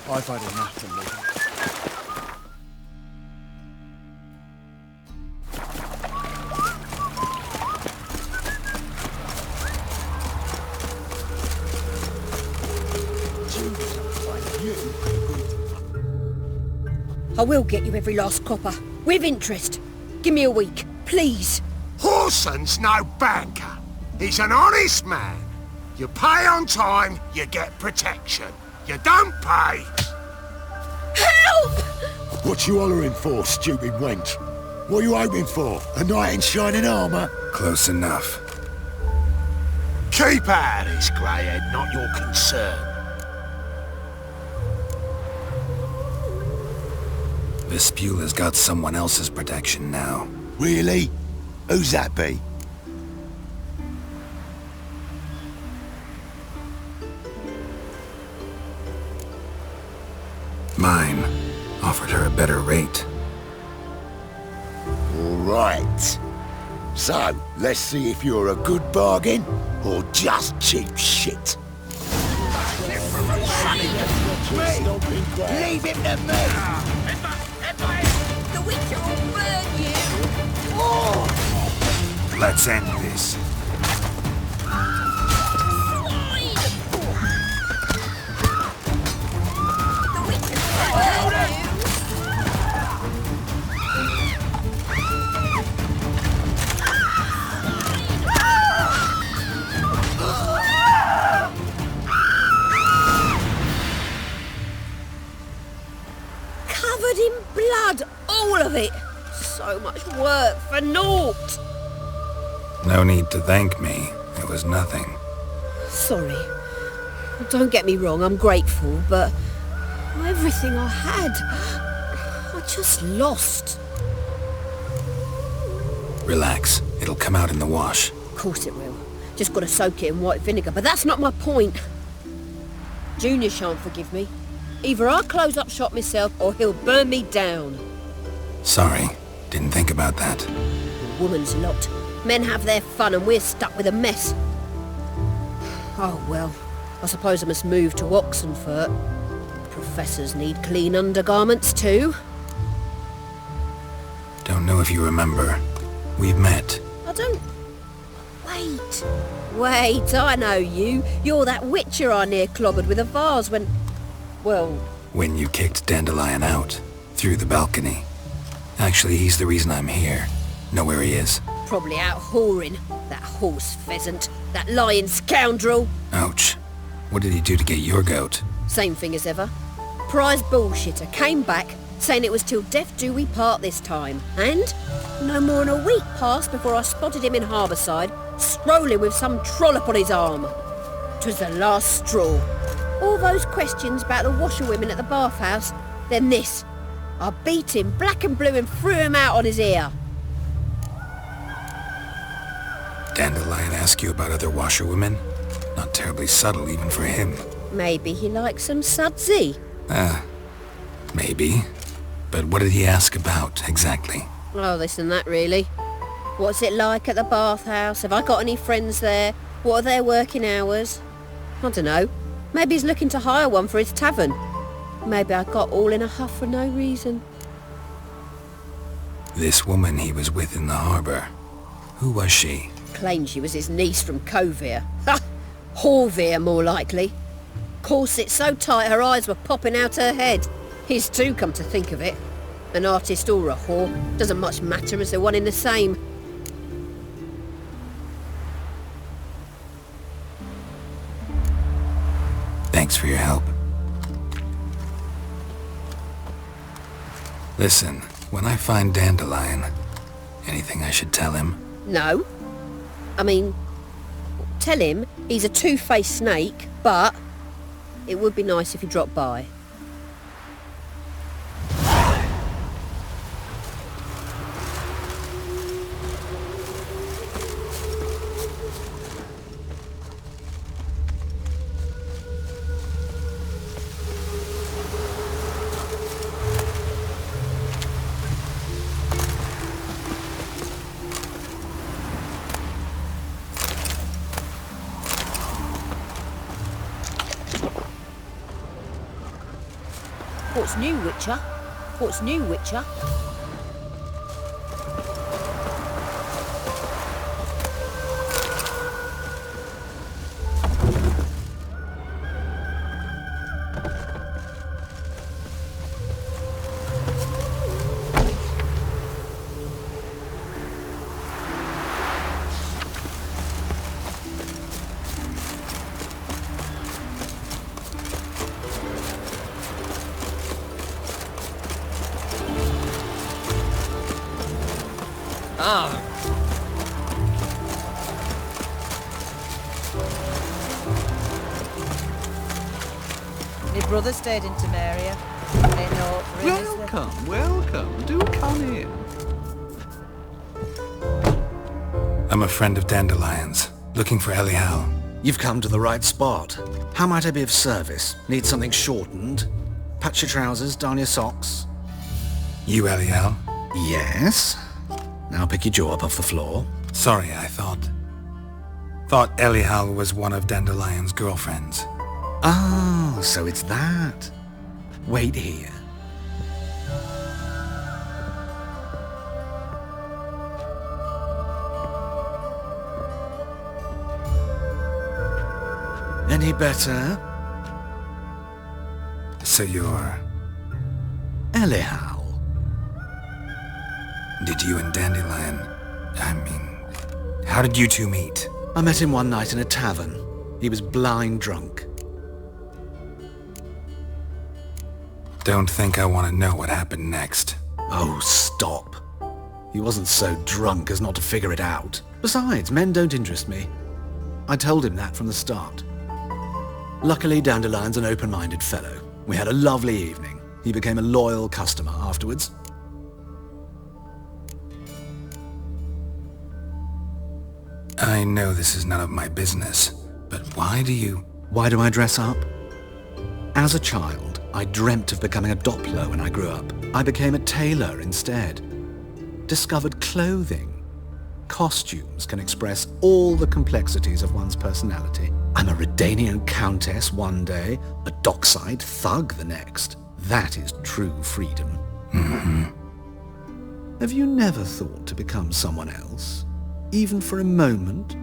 I've had enough of living. I will get you every last copper. With interest. Give me a week, please. Horson's no banker. He's an honest man. You pay on time, you get protection. You don't pay... Help! What you hollering for, stupid wench? What are you hoping for? A knight in shining armour? Close enough. Keep out of this, Greyhead, not your concern. Vespula's got someone else's protection now. Really? Who's that be? Mine. Offered her a better rate. All right. So, let's see if you're a good bargain or just cheap shit. Leave him to me! The Witcher will burn you! Oh! Let's end this. Covered in blood, all of it. So much work for naught. No need to thank me. It was nothing. Sorry. Don't get me wrong, I'm grateful, but everything I had, I just lost. Relax. It'll come out in the wash. Of course it will. Just gotta soak it in white vinegar, but that's not my point. Junior shan't forgive me. Either I'll close up shop myself or he'll burn me down. Sorry. Didn't think about that. The woman's lot. Men have their fun and we're stuck with a mess. Oh well, I suppose I must move to Oxenfurt. Professors need clean undergarments too. Don't know if you remember. We've met. I don't... Wait, I know you. You're that witcher I near clobbered with a vase when... Well... When you kicked Dandelion out. Through the balcony. Actually, he's the reason I'm here. Know where he is? Probably out whoring. That horse pheasant. That lying scoundrel. Ouch. What did he do to get your goat? Same thing as ever. Prize bullshitter came back, saying it was till death do we part this time. And no more than a week passed before I spotted him in Harbourside, strolling with some trollop on his arm. 'Twas the last straw. All those questions about the washerwomen at the bathhouse, then this. I beat him black and blue and threw him out on his ear. Dandelion ask you about other washerwomen? Not terribly subtle even for him. Maybe he likes some sudsy. Maybe. But what did he ask about, exactly? Oh, this and that, really. What's it like at the bathhouse? Have I got any friends there? What are their working hours? I don't know. Maybe he's looking to hire one for his tavern. Maybe I got all in a huff for no reason. This woman he was with in the harbour. Who was she? Claimed she was his niece from Kovir. Ha! Horvir, more likely. Corset so tight her eyes were popping out her head. His too, come to think of it. An artist or a whore. Doesn't much matter as they're one in the same. Thanks for your help. Listen, when I find Dandelion, anything I should tell him? No. I mean, tell him he's a two-faced snake, but it would be nice if he dropped by. What's new, Witcher? What's new, Witcher? My brother stayed in Temeria. Ain't no hope for him, is there? Welcome, welcome. Do come in. I'm a friend of Dandelion's, looking for Elial. You've come to the right spot. How might I be of service? Need something shortened? Patch your trousers, darn your socks. You Elial? Yes. Now pick your jaw up off the floor. Sorry, I thought Elial was one of Dandelion's girlfriends. Oh, so it's that. Wait here. Any better? So you're... Elial. Did you and Dandelion... how did you two meet? I met him one night in a tavern. He was blind drunk. Don't think I want to know what happened next. Oh, stop. He wasn't so drunk as not to figure it out. Besides, men don't interest me. I told him that from the start. Luckily, Dandelion's an open-minded fellow. We had a lovely evening. He became a loyal customer afterwards. I know this is none of my business, but why do I dress up? As a child, I dreamt of becoming a Doppler when I grew up. I became a tailor instead. Discovered clothing. Costumes can express all the complexities of one's personality. I'm a Redanian countess one day, a dockside thug the next. That is true freedom. Mm-hmm. Have you never thought to become someone else? Even for a moment?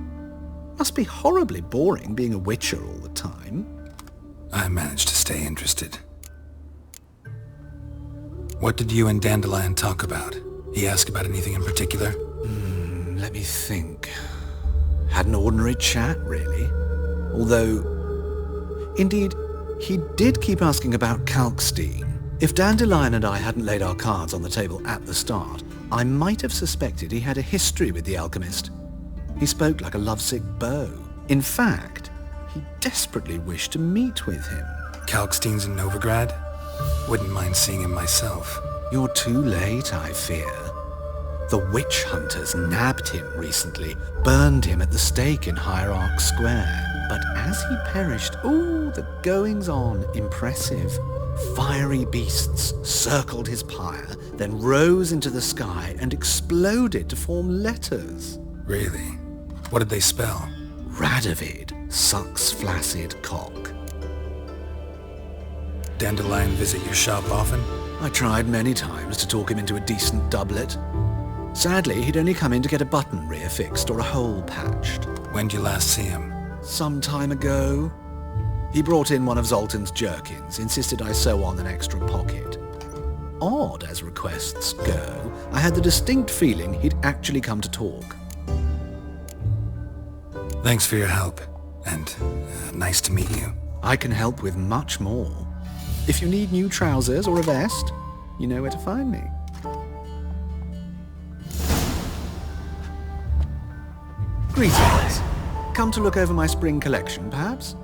Must be horribly boring being a witcher all the time. I managed to stay interested. What did you and Dandelion talk about? He asked about anything in particular? Let me think. Had an ordinary chat, really. Although, indeed, he did keep asking about Kalkstein. If Dandelion and I hadn't laid our cards on the table at the start, I might have suspected he had a history with the alchemist. He spoke like a lovesick beau. In fact, he desperately wished to meet with him. Kalkstein's in Novigrad? Wouldn't mind seeing him myself. You're too late, I fear. The witch hunters nabbed him recently, burned him at the stake in Hierarch Square. But as he perished, the goings-on, impressive. Fiery beasts circled his pyre, then rose into the sky and exploded to form letters. Really? What did they spell? Radovid sucks flaccid cock. Dandelion visit your shop often? I tried many times to talk him into a decent doublet. Sadly, he'd only come in to get a button reaffixed or a hole patched. When'd you last see him? Some time ago. He brought in one of Zoltan's jerkins, insisted I sew on an extra pocket. Odd as requests go, I had the distinct feeling he'd actually come to talk. Thanks for your help, and nice to meet you. I can help with much more. If you need new trousers or a vest, you know where to find me. Greetings. Come to look over my spring collection, perhaps?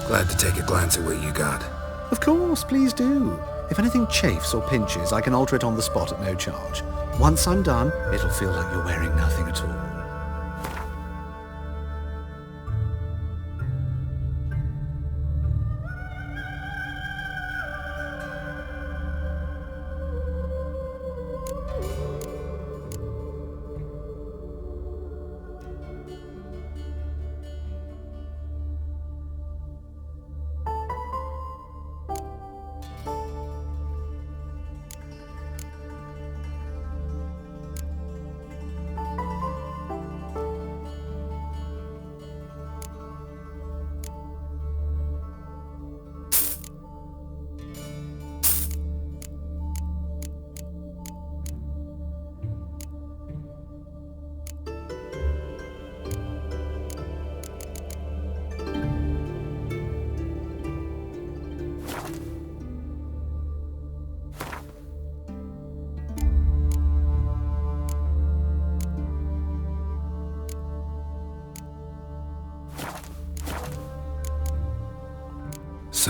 Glad to take a glance at what you got. Of course, please do. If anything chafes or pinches, I can alter it on the spot at no charge. Once I'm done, it'll feel like you're wearing nothing at all.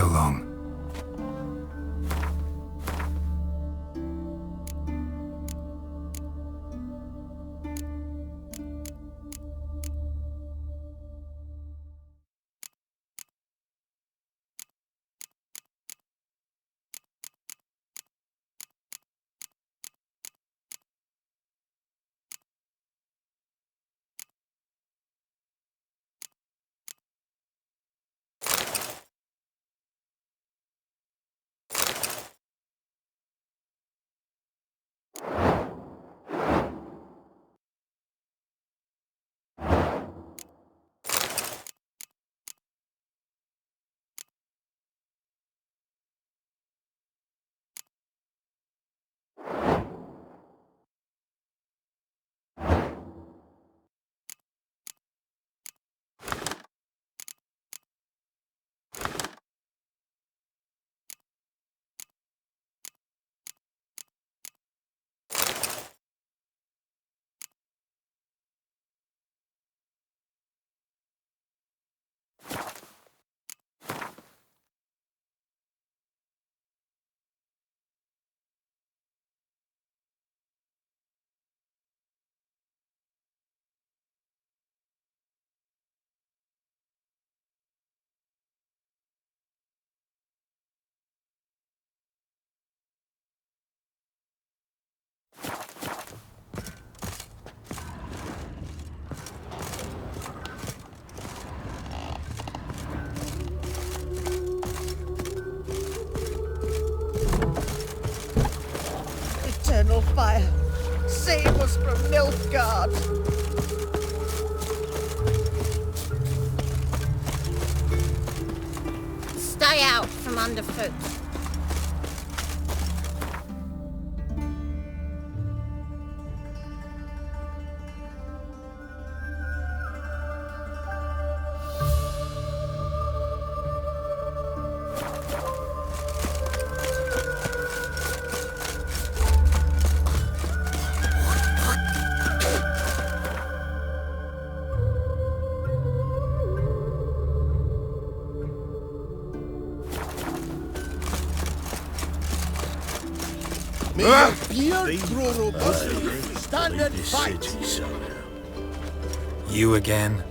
so long. Eternal fire, save us from Nilfgaard! Stay out from underfoot. May your beard grow robust. Stand and fight. You again?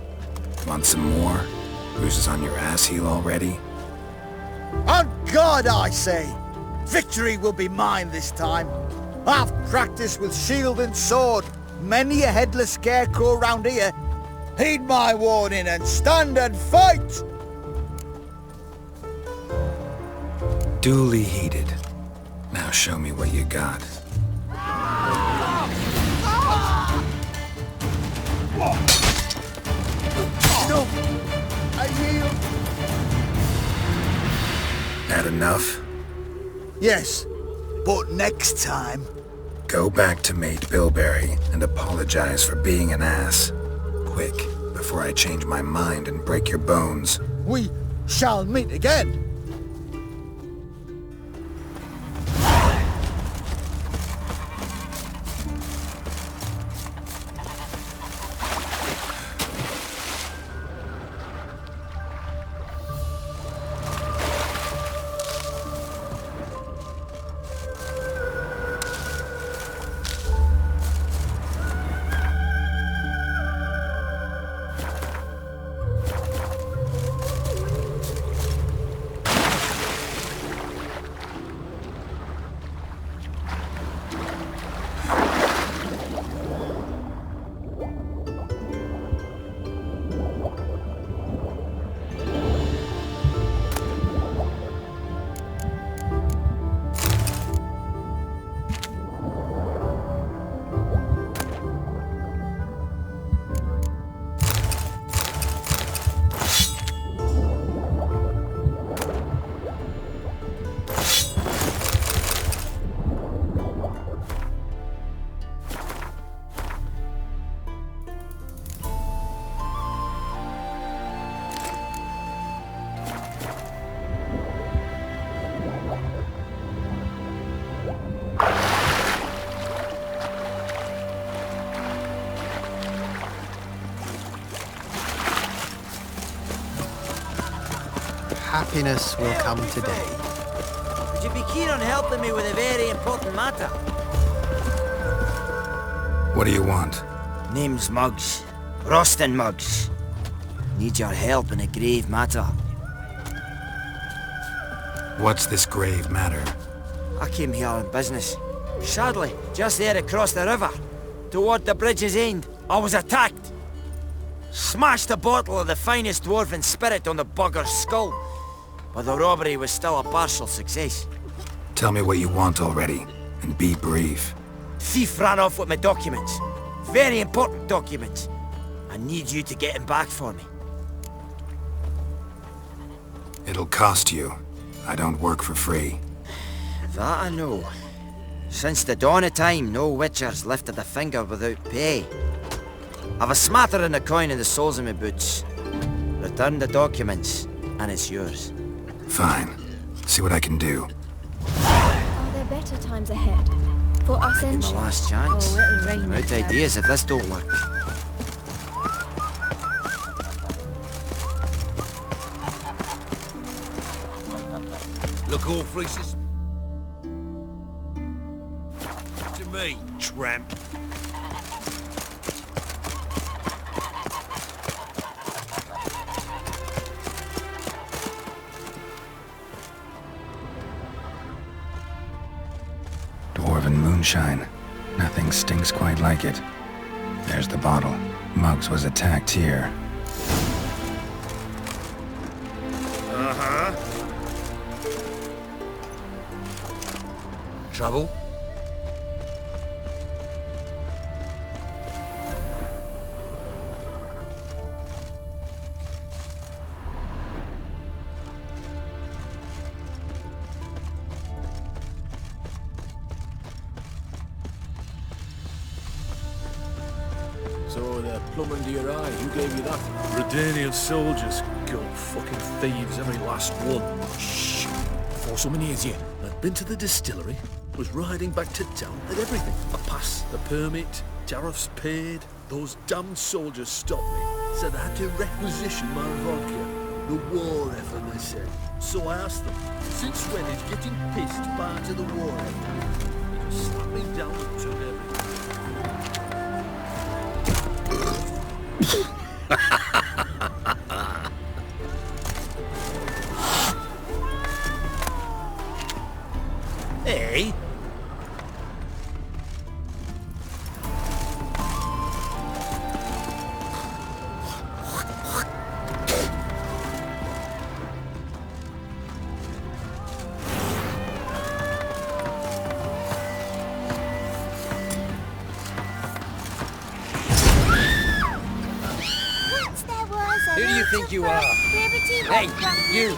Want some more? Bruises on your ass heel already? On God, I say! Victory will be mine this time. I've practiced with shield and sword. Many a headless scarecrow round here. Heed my warning and stand and fight! Duly heeded. Now show me what you got. No! I yield! Had enough? Yes, but next time... Go back to Mate Bilberry and apologize for being an ass. Quick, before I change my mind and break your bones. We shall meet again! happiness will come today. Would you be keen on helping me with a very important matter? What do you want? Name's Muggs. Rostin Muggs. Need your help in a grave matter. What's this grave matter? I came here on business. Sadly, just there across the river, toward the bridge's end, I was attacked. Smashed a bottle of the finest dwarven spirit on the bugger's skull, but the robbery was still a partial success. Tell me what you want already, and be brief. Thief ran off with my documents. Very important documents. I need you to get him back for me. It'll cost you. I don't work for free. That I know. Since the dawn of time, no witcher's lifted a finger without pay. I've a smattering of coin in the soles of my boots. Return the documents, and it's yours. Fine. See what I can do. Are there better times ahead? For us My last chance. Oh, it'll rain. I'm out ideas if this don't work. Look all freezes. To me, tramp. Dwarven moonshine. Nothing stinks quite like it. There's the bottle. Muggs was attacked here. Uh-huh. Trouble? So the plumb under your eye, who gave you that? Redanian soldiers. God, fucking thieves, every last one. Shh. Before someone hears you. I'd been to the distillery, was riding back to town, had everything. A pass, a permit, tariffs paid. Those damned soldiers stopped me. Said I had to requisition my vodka. The war effort, they said. So I asked them, since when is getting pissed part of the war effort? They just slapped me down and took everything. Hey? Who do you think you are? Hey, you!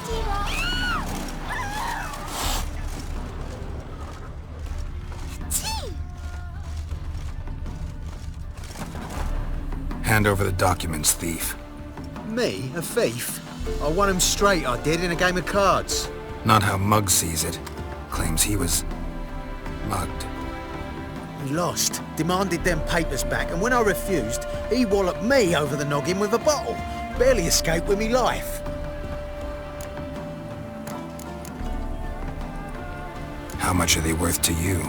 Hand over the documents, thief. Me? A thief? I won him straight, I did, in a game of cards. Not how Muggs sees it. Claims he was mugged. He lost, demanded them papers back, and when I refused, he walloped me over the noggin with a bottle. Barely escaped with me life. How much are they worth to you?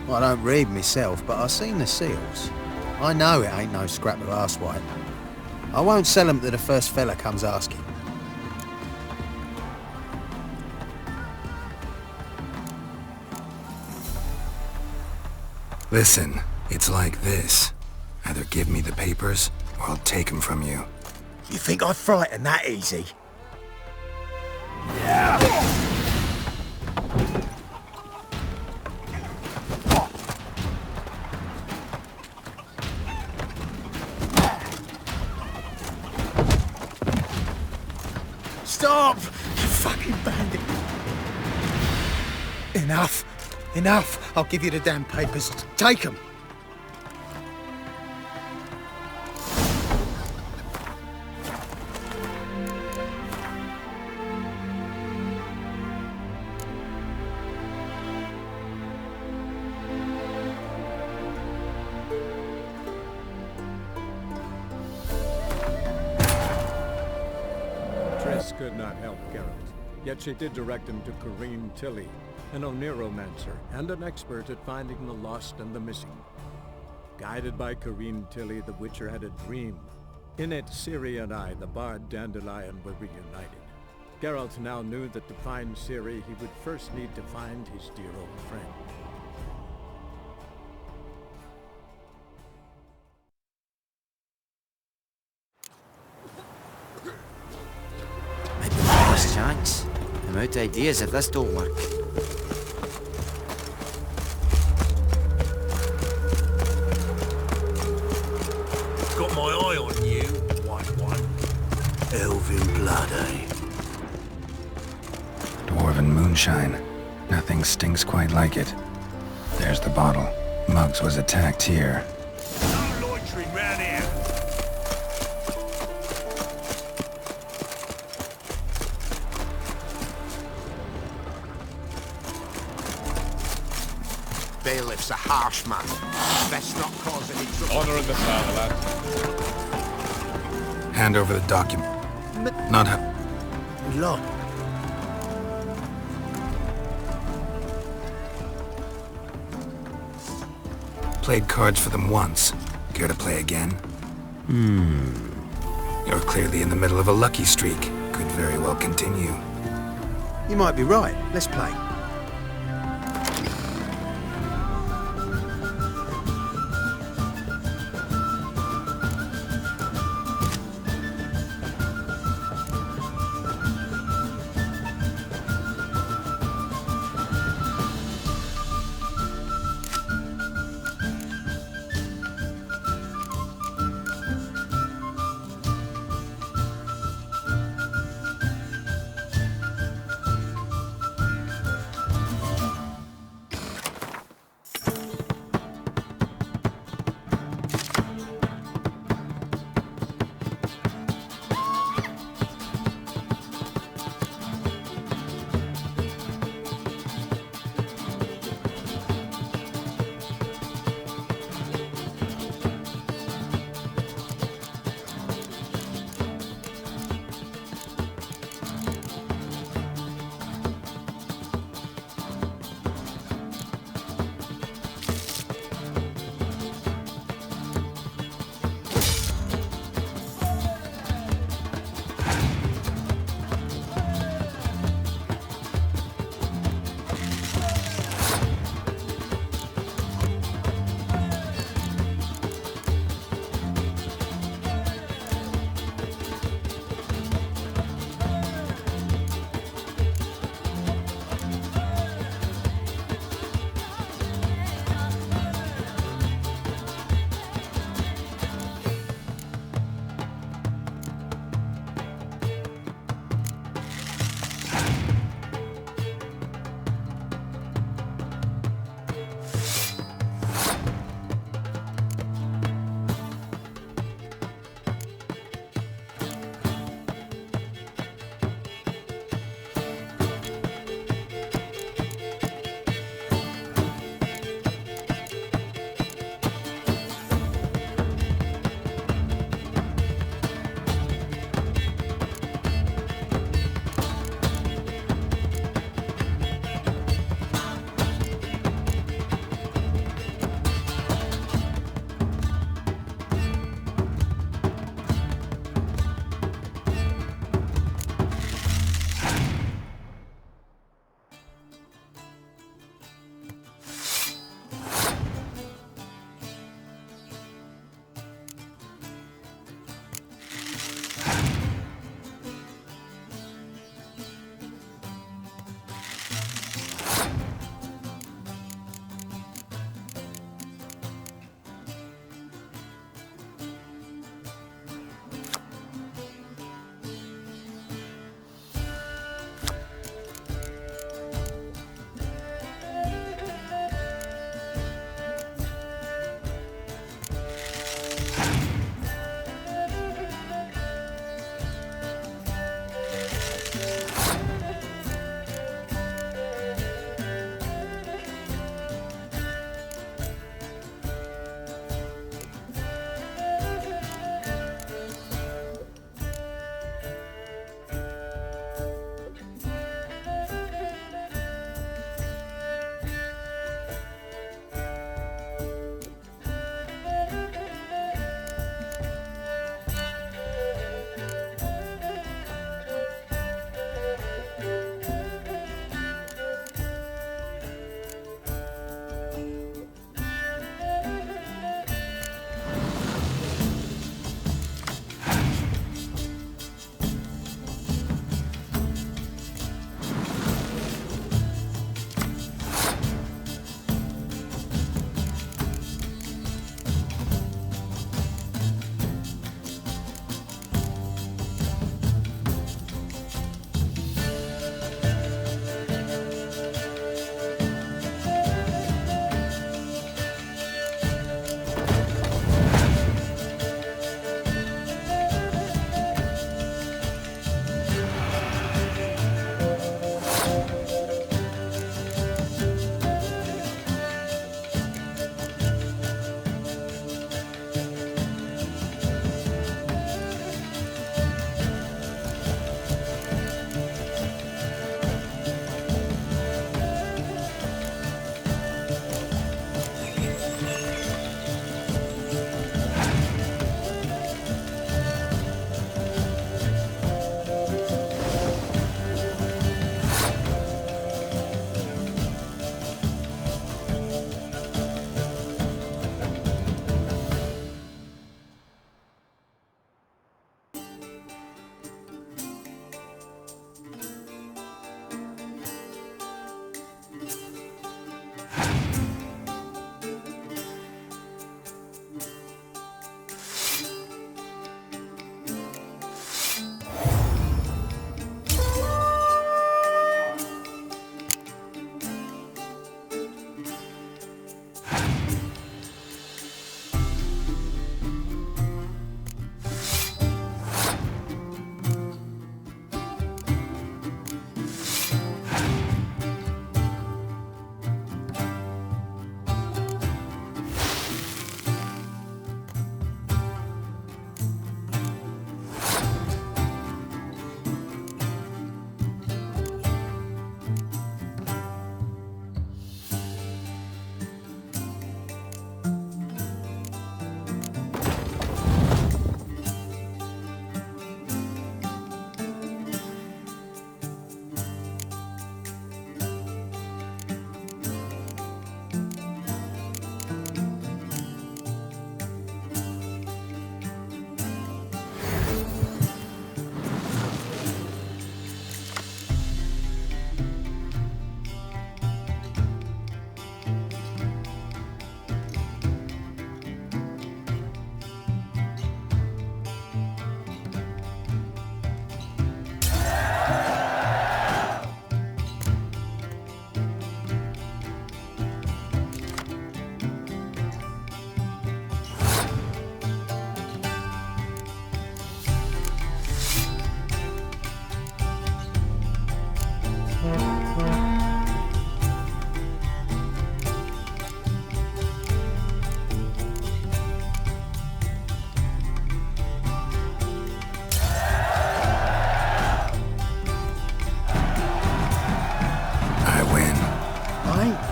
Well, I don't read myself, but I've seen the seals. I know it ain't no scrap of arsewipe. I won't sell them to the first fella comes asking. Listen, it's like this. Either give me the papers, or I'll take them from you. You think I frighten that easy? Stop! You fucking bandit! Enough! Enough! I'll give you the damn papers. Take them! Triss could not help Geralt, yet she did direct him to Ciri Tilly, an Oniromancer and an expert at finding the lost and the missing. Guided by Ciri Tilly, the Witcher had a dream. In it, Ciri and I, the bard Dandelion, were reunited. Geralt now knew that to find Ciri, he would first need to find his dear old friend. Maybe the last chance. I'm out of ideas if this don't work. Got my eye on you, white one. Elven blood, eh? Dwarven moonshine. Nothing stinks quite like it. There's the bottle. Muggs was attacked here. No loitering round here. Bailiff's a harsh man. Best not cause any trouble. Honor in the fatherland. Hand over the document. Not how... Look. Played cards for them once. Care to play again? You're clearly in the middle of a lucky streak. Could very well continue. You might be right. Let's play.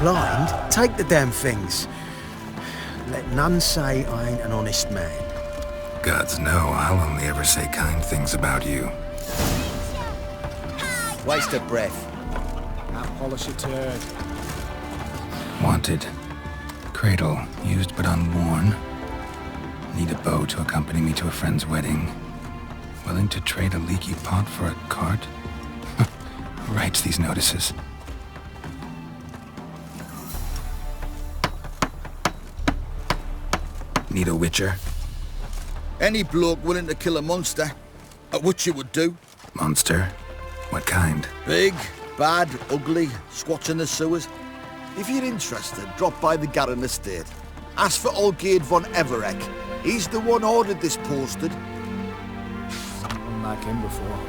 Blind? Take the damn things. Let none say I ain't an honest man. Gods know I'll only ever say kind things about you. Waste of breath. Can't polish a turd. Wanted. Cradle, used but unworn. Need a bow to accompany me to a friend's wedding. Willing to trade a leaky pot for a cart? Who writes these notices? Need a witcher? Any bloke willing to kill a monster. A witcher would do. Monster? What kind? Big, bad, ugly, squats in the sewers. If you're interested, drop by the Garren estate. Ask for Olgierd von Everek. He's the one ordered this posted. Someone like him before.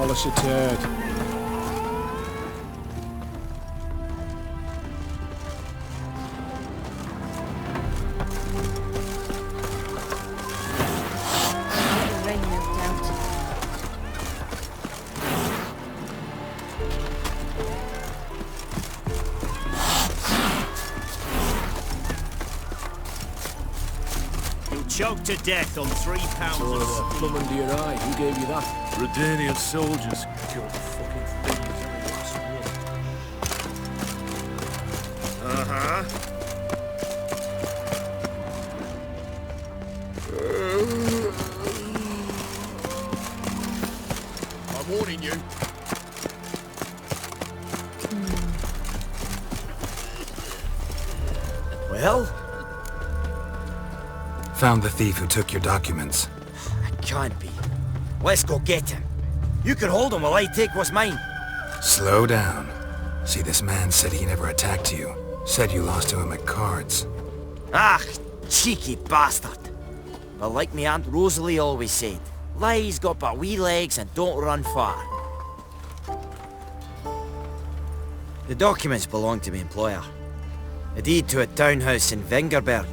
polish a turd. Ring, no doubt. You'll choke to death on 3 pounds Oh, of that plumb under your eye. Who gave you that? Redanian soldiers. Killed the fucking thieves in the last war. Uh-huh. I'm warning you. Well? Found the thief who took your documents. It can't be. Let's go get him. You can hold him while I take what's mine. Slow down. See, this man said he never attacked you. Said you lost to him at cards. Ah, cheeky bastard. Well, like me Aunt Rosalie always said, lies got but wee legs and don't run far. The documents belong to my employer. A deed to a townhouse in Vengerberg.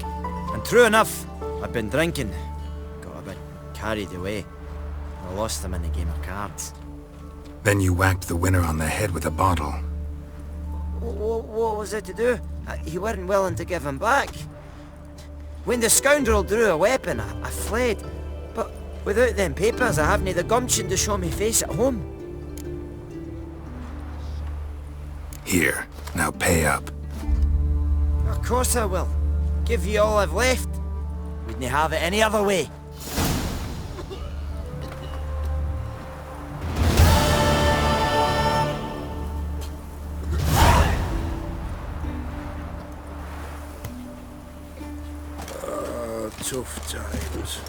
And true enough, I've been drinking. Got a bit carried away. I lost them in a game of cards. Then you whacked the winner on the head with a bottle. What was it to do? He weren't willing to give him back. When the scoundrel drew a weapon, I fled. But without them papers, I haven't the gumption to show me face at home. Here, now pay up. Of course I will. Give you all I've left. Wouldn't have it any other way. Tough times.